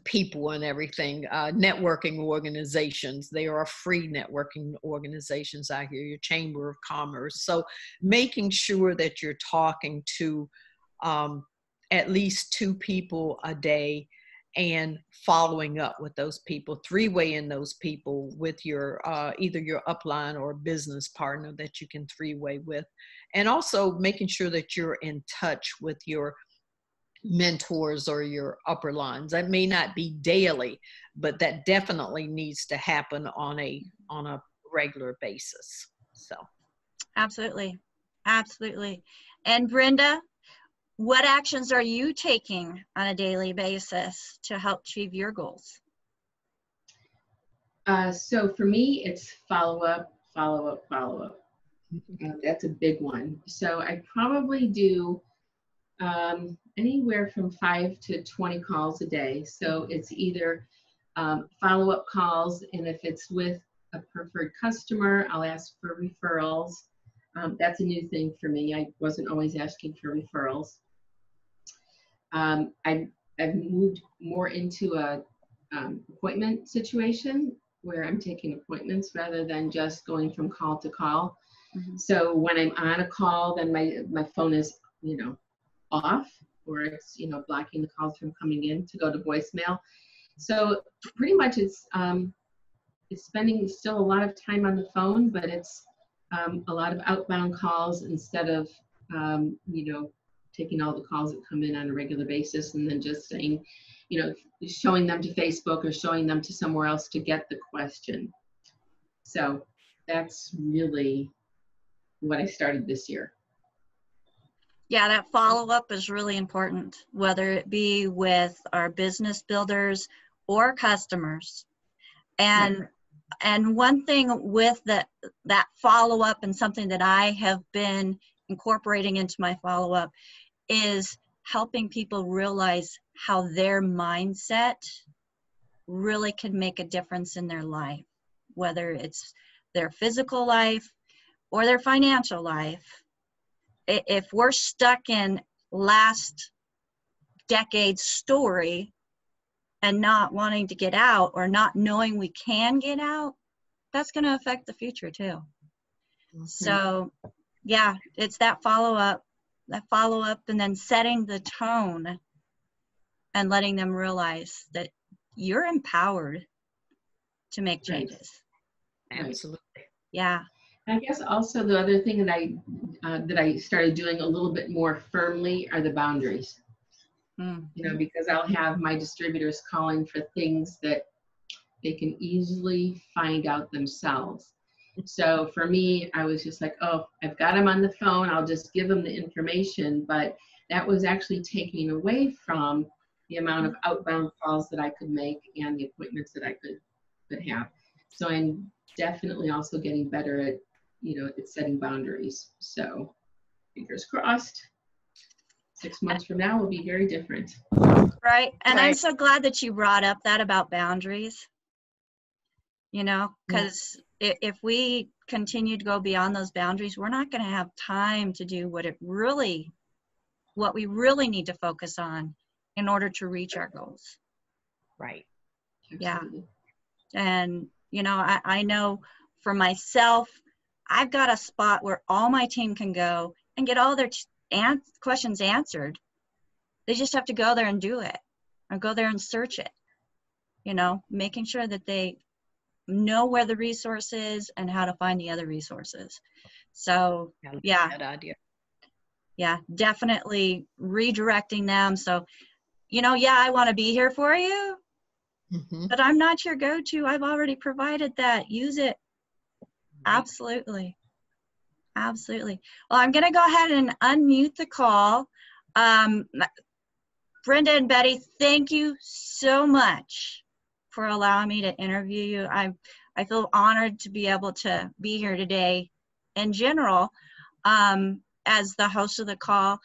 people and everything. Networking organizations, they are free networking organizations out here, your Chamber of Commerce. So making sure that you're talking to at least 2 people a day, and following up with those people, 3-way-ing those people with your either your upline or business partner that you can 3-way with. And also making sure that you're in touch with your mentors or your upper lines. That may not be daily, but that definitely needs to happen on a regular basis. So Absolutely. Absolutely. And Brenda, what actions are you taking on a daily basis to help achieve your goals? So for me, it's follow up. That's a big one. So I probably do anywhere from 5 to 20 calls a day. So it's either follow-up calls, and if it's with a preferred customer, I'll ask for referrals. That's a new thing for me. I wasn't always asking for referrals. I've moved more into a appointment situation where I'm taking appointments rather than just going from call to call. Mm-hmm. So when I'm on a call, then my phone is, you know, off, or it's, you know, blocking the calls from coming in to go to voicemail. So pretty much it's spending still a lot of time on the phone, but it's a lot of outbound calls instead of, you know, taking all the calls that come in on a regular basis and then just saying, you know, showing them to Facebook or showing them to somewhere else to get the question. So that's really what I started this year. Yeah, that follow-up is really important, whether it be with our business builders or customers. And one thing with that follow-up, and something that I have been incorporating into my follow-up, is helping people realize how their mindset really can make a difference in their life, whether it's their physical life or their financial life. If we're stuck in last decade's story and not wanting to get out, or not knowing we can get out, that's going to affect the future too. Mm-hmm. So yeah, it's that follow-up, and then setting the tone and letting them realize that you're empowered to make changes. Right. Absolutely. Yeah. I guess also the other thing that I started doing a little bit more firmly are the boundaries. You know, because I'll have my distributors calling for things that they can easily find out themselves. So for me, I was just like, oh, I've got him on the phone. I'll just give him the information. But that was actually taking away from the amount of outbound calls that I could make and the appointments that I could have. So I'm definitely also getting better at, at setting boundaries. So fingers crossed, 6 months from now will be very different. Right. And I'm Right. so glad that you brought up that about boundaries, because if we continue to go beyond those boundaries, we're not going to have time to do what we really need to focus on in order to reach our goals. Right. Absolutely. Yeah. And, I know for myself, I've got a spot where all my team can go and get all their questions answered. They just have to go there and do it, or go there and search it, making sure that they know where the resource is and how to find the other resources. So, yeah. That idea. Yeah, definitely redirecting them. So, I want to be here for you, but I'm not your go-to. I've already provided that. Use it. Absolutely. Absolutely. Well, I'm going to go ahead and unmute the call. Brenda and Betty, thank you so much for allowing me to interview you. I feel honored to be able to be here today in general, as the host of the call.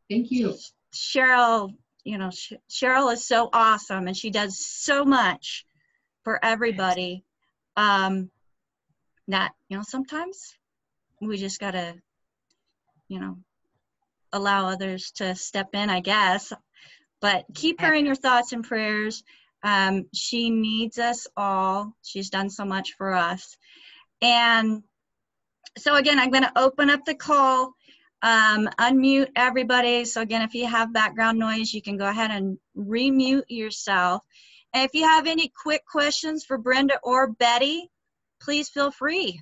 Thank you. Cheryl, Cheryl is so awesome, and she does so much for everybody. That, sometimes we just gotta, allow others to step in, I guess. But keep her in your thoughts and prayers. She needs us all. She's done so much for us. And so again, I'm going to open up the call, unmute everybody. So again, if you have background noise, you can go ahead and remute yourself. And if you have any quick questions for Brenda or Betty, please feel free.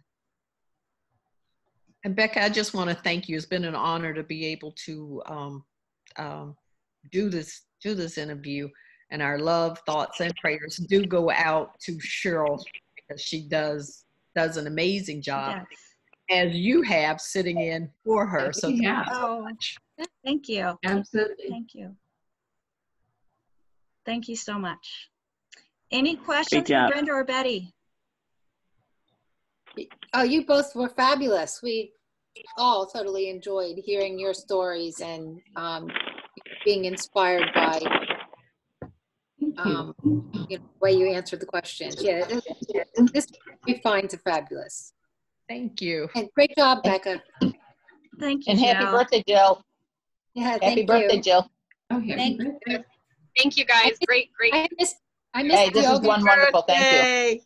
And Becca, I just want to thank you. It's been an honor to be able to do this interview, and our love, thoughts, and prayers do go out to Cheryl, because she does an amazing job, yes, as you have, sitting in for her. So thank you so much. Thank you. Absolutely. Thank you. Thank you so much. Any questions for Brenda or Betty? Oh, you both were fabulous. We all totally enjoyed hearing your stories and being inspired by the way you answered the questions. Yeah, this is Fine2Fabulous. Thank you. And great job, Becca. Thank you, And happy Jill. birthday, Jill. Yeah, Happy birthday, Jill. Oh, happy Thank you. birthday. Thank you, guys. Great. I missed Hey, this is yoga. one wonderful. Thank you.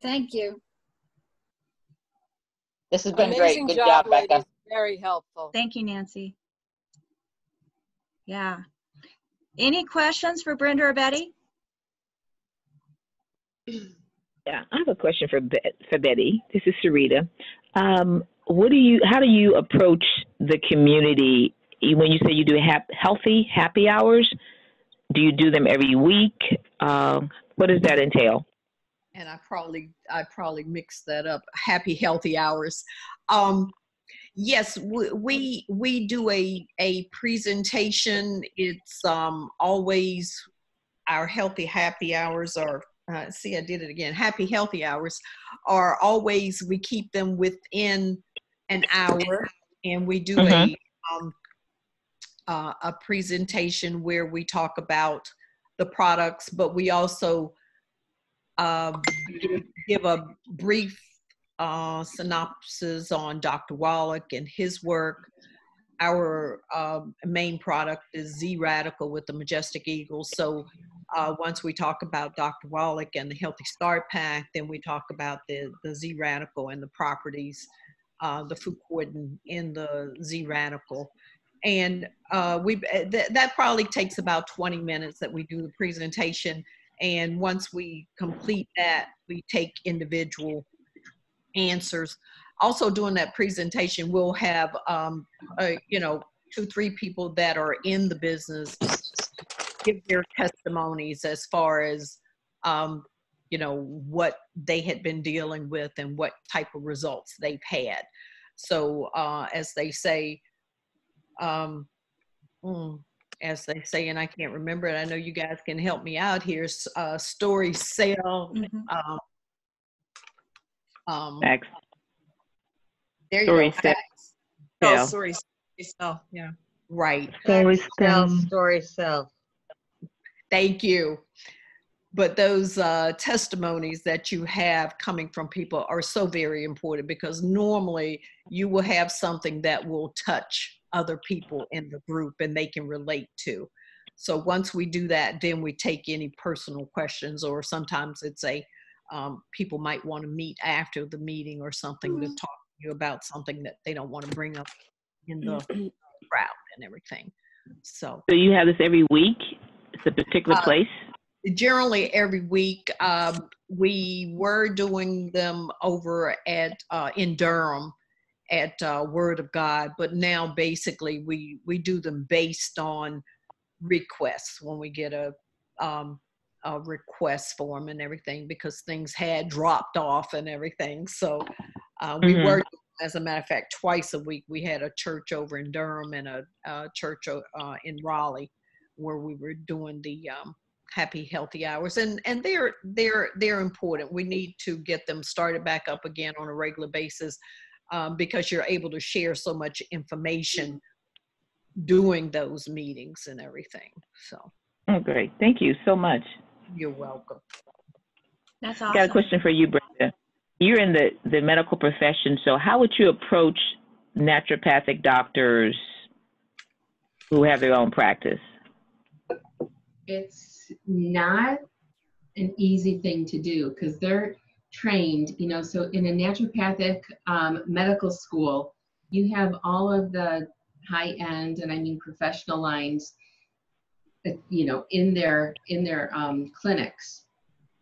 Thank you. This has been Amazing great. Good job, Becca. ladies. Very helpful. Thank you, Nancy. Yeah. Any questions for Brenda or Betty? Yeah, I have a question for Betty. This is Sarita. How do you approach the community when you say you do healthy happy hours? Do you do them every week? What does that entail? And I probably mixed that up. Happy healthy hours. Yes, we do a presentation. It's always our healthy happy hours are. See, I did it again. Happy healthy hours are always, we keep them within an hour, and we do a presentation where we talk about the products, but we also give a brief synopsis on Dr. Wallach and his work. Our main product is Z Radical with the Majestic Eagle. So once we talk about Dr. Wallach and the Healthy Start Pack, then we talk about the Z Radical and the properties, the fucoidan in the Z Radical. And that probably takes about 20 minutes that we do the presentation. And once we complete that, we take individual answers. Also during that presentation, we'll have, 2-3 people that are in the business give their testimonies as far as, you know, what they had been dealing with and what type of results they've had. So as they say, and I can't remember it, I know you guys can help me out here, story sell. Facts. There you Story go. sell. Facts. Sell. Story sell. Yeah. Right. Story sell. Thank you. But those testimonies that you have coming from people are so very important, because normally you will have something that will touch other people in the group and they can relate to. So once we do that, then we take any personal questions, or sometimes it's people might want to meet after the meeting or something to talk to you about something that they don't want to bring up in the crowd and everything. So you have this every week? It's a particular place? Generally every week. We were doing them over at in Durham at Word of God, but now basically we do them based on requests when we get a request form and everything, because things had dropped off and everything. So we were, as a matter of fact, twice a week. We had a church over in Durham and a church in Raleigh where we were doing the happy healthy hours, and they're important. We need to get them started back up again on a regular basis, because you're able to share so much information doing those meetings and everything. So great. Thank you so much. You're welcome. That's awesome. Got a question for you, Brenda. You're in the medical profession, so how would you approach naturopathic doctors who have their own practice? It's not an easy thing to do because they're trained, you know, so in a naturopathic medical school, you have all of the high end, and I mean professional lines, you know, in their clinics.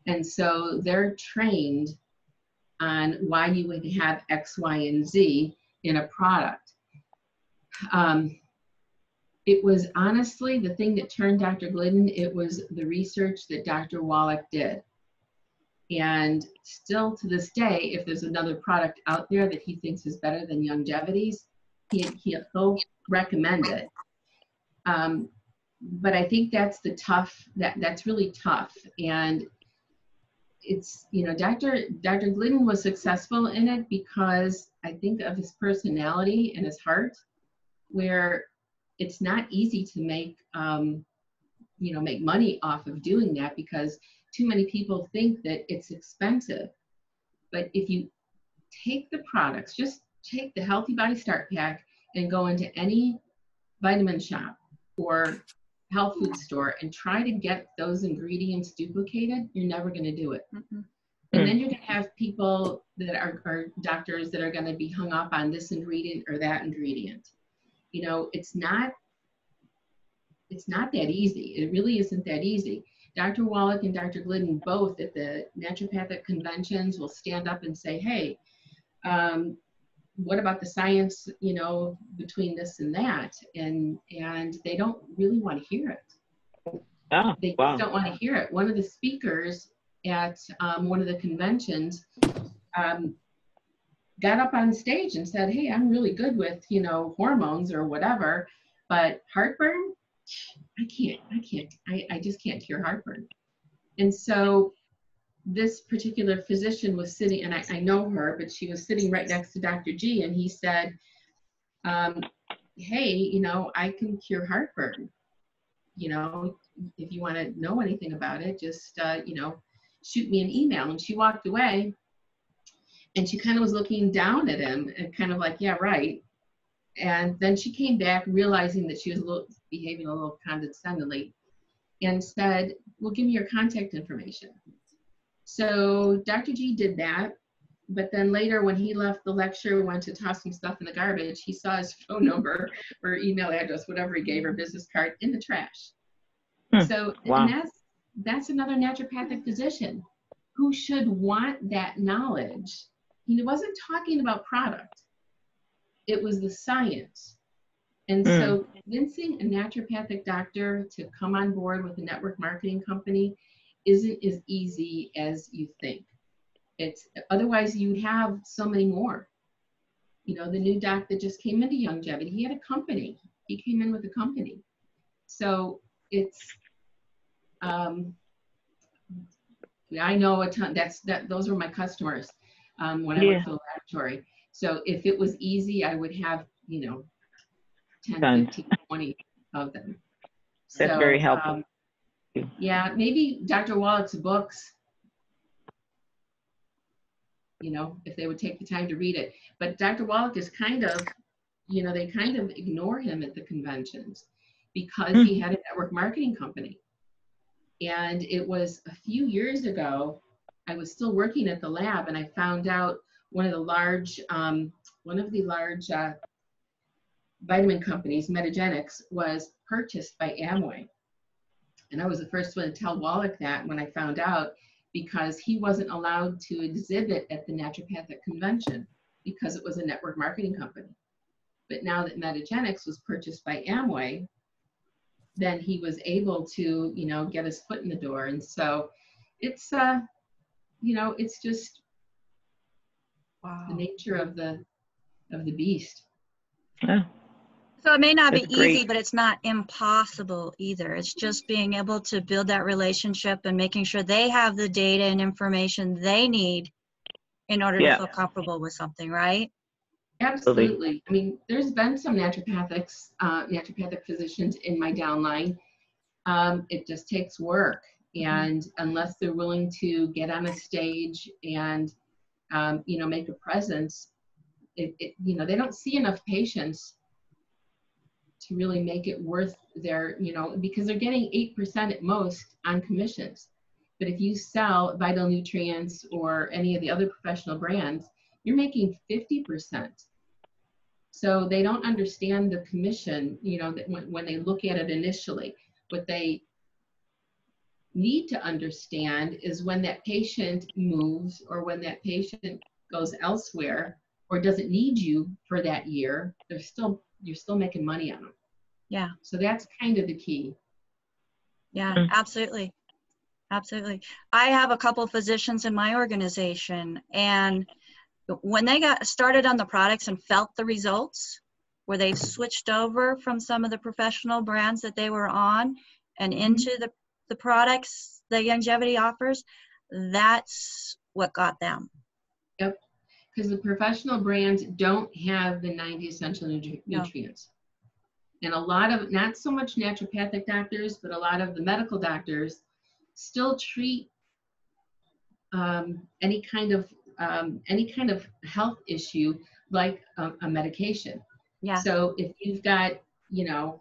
And so they're trained on why you would have X, Y, and Z in a product. It was honestly the thing that turned Dr. Glidden, it was the research that Dr. Wallach did. And still to this day, if there's another product out there that he thinks is better than Youngevity's, he'll recommend it. But I think that's the tough, that's really tough. And it's, you know, Dr. Glidden was successful in it because I think of his personality and his heart, where it's not easy to make, you know, make money off of doing that, because too many people think that it's expensive. But if you take the products, just take the Healthy Body Start Pack and go into any vitamin shop or health food store and try to get those ingredients duplicated, you're never going to do it. And then you're going to have people that are doctors that are going to be hung up on this ingredient or that ingredient. You know, it's not that easy. It really isn't that easy. Dr. Wallach and Dr. Glidden both at the naturopathic conventions will stand up and say, hey, what about the science, you know, between this and that? And they don't really want to hear it. They just don't want to hear it. One of the speakers at one of the conventions got up on stage and said, hey, I'm really good with, you know, hormones or whatever, but heartburn, I just can't cure heartburn. And so this particular physician was sitting, and I know her, but she was sitting right next to Dr. G, and he said, hey, you know, I can cure heartburn. You know, if you want to know anything about it, just, you know, shoot me an email. And she walked away, and she kind of was looking down at him and kind of like, yeah, right. And then she came back realizing that she was behaving a little condescendingly and said, well, give me your contact information. So Dr. G did that, but then later when he left the lecture, went to toss some stuff in the garbage, he saw his phone number or email address, whatever he gave her, business card, in the trash. So and that's another naturopathic physician who should want that knowledge. He wasn't talking about product. It was the science. And so convincing a naturopathic doctor to come on board with a network marketing company isn't as easy as you think. It's otherwise you'd have so many more. You know, the new doc that just came into Youngevity, he had a company. He came in with a company. So it's, I know a ton. Those were my customers when I worked for the laboratory. So if it was easy, I would have, you know, 10, 15, 20 of them. That's very helpful. Yeah, maybe Dr. Wallach's books, you know, if they would take the time to read it. But Dr. Wallach is kind of, you know, they kind of ignore him at the conventions because he had a network marketing company. And it was a few years ago, I was still working at the lab, and I found out one of the large vitamin companies, Metagenics, was purchased by Amway. And I was the first one to tell Wallach that when I found out, because he wasn't allowed to exhibit at the naturopathic convention because it was a network marketing company. But now that Metagenics was purchased by Amway, then he was able to, you know, get his foot in the door. And so it's, you know, it's just the nature of the beast. Yeah. So it may not That's be easy, great. but it's not impossible either. It's just being able to build that relationship and making sure they have the data and information they need in order to feel comfortable with something, right? Absolutely. I mean, there's been some naturopathic physicians in my downline. It just takes work. And unless they're willing to get on a stage and, you know, make a presence, you know, they don't see enough patients to really make it worth their, you know, because they're getting 8% at most on commissions. But if you sell Vital Nutrients or any of the other professional brands, you're making 50%. So they don't understand the commission, you know, that when they look at it initially. What they need to understand is when that patient moves or when that patient goes elsewhere or doesn't need you for that year, you're still making money on them. Yeah. So that's kind of the key. Yeah, absolutely. Absolutely. I have a couple of physicians in my organization, and when they got started on the products and felt the results, where they've switched over from some of the professional brands that they were on and into the products that Youngevity offers, that's what got them. Yep. Because the professional brands don't have the 90 essential nutrients. And a lot of, not so much naturopathic doctors, but a lot of the medical doctors still treat any kind of health issue like a medication. Yeah. So if you've got, you know,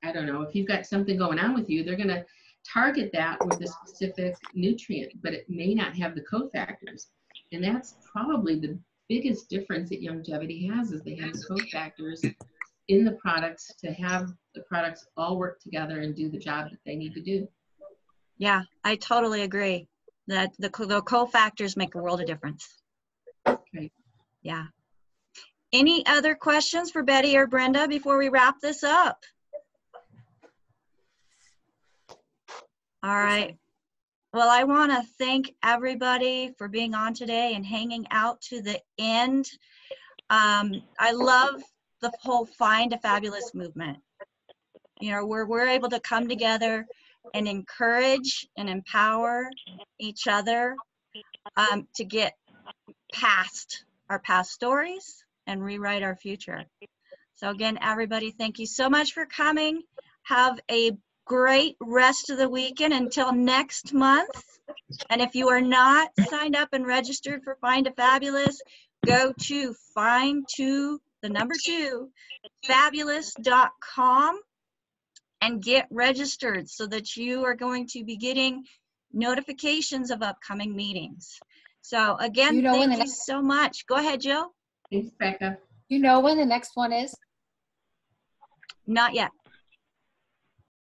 I don't know, if you've got something going on with you, they're going to target that with a specific nutrient, but it may not have the cofactors. And that's probably the biggest difference that Youngevity has, is they have the cofactors in the products to have the products all work together and do the job that they need to do. Yeah, I totally agree that the cofactors make a world of difference. Right. Yeah. Any other questions for Betty or Brenda before we wrap this up? All right. Well, I want to thank everybody for being on today and hanging out to the end. I love the whole Fine2Fabulous movement. You know, we're able to come together and encourage and empower each other to get past our past stories and rewrite our future. So again, everybody, thank you so much for coming. Have a great rest of the weekend until next month. And if you are not signed up and registered for Fine2Fabulous, go to Fabulous.com and get registered so that you are going to be getting notifications of upcoming meetings. So again, thank you so much. Go ahead, Jill. Thanks, Becca. You know when the next one is? Not yet.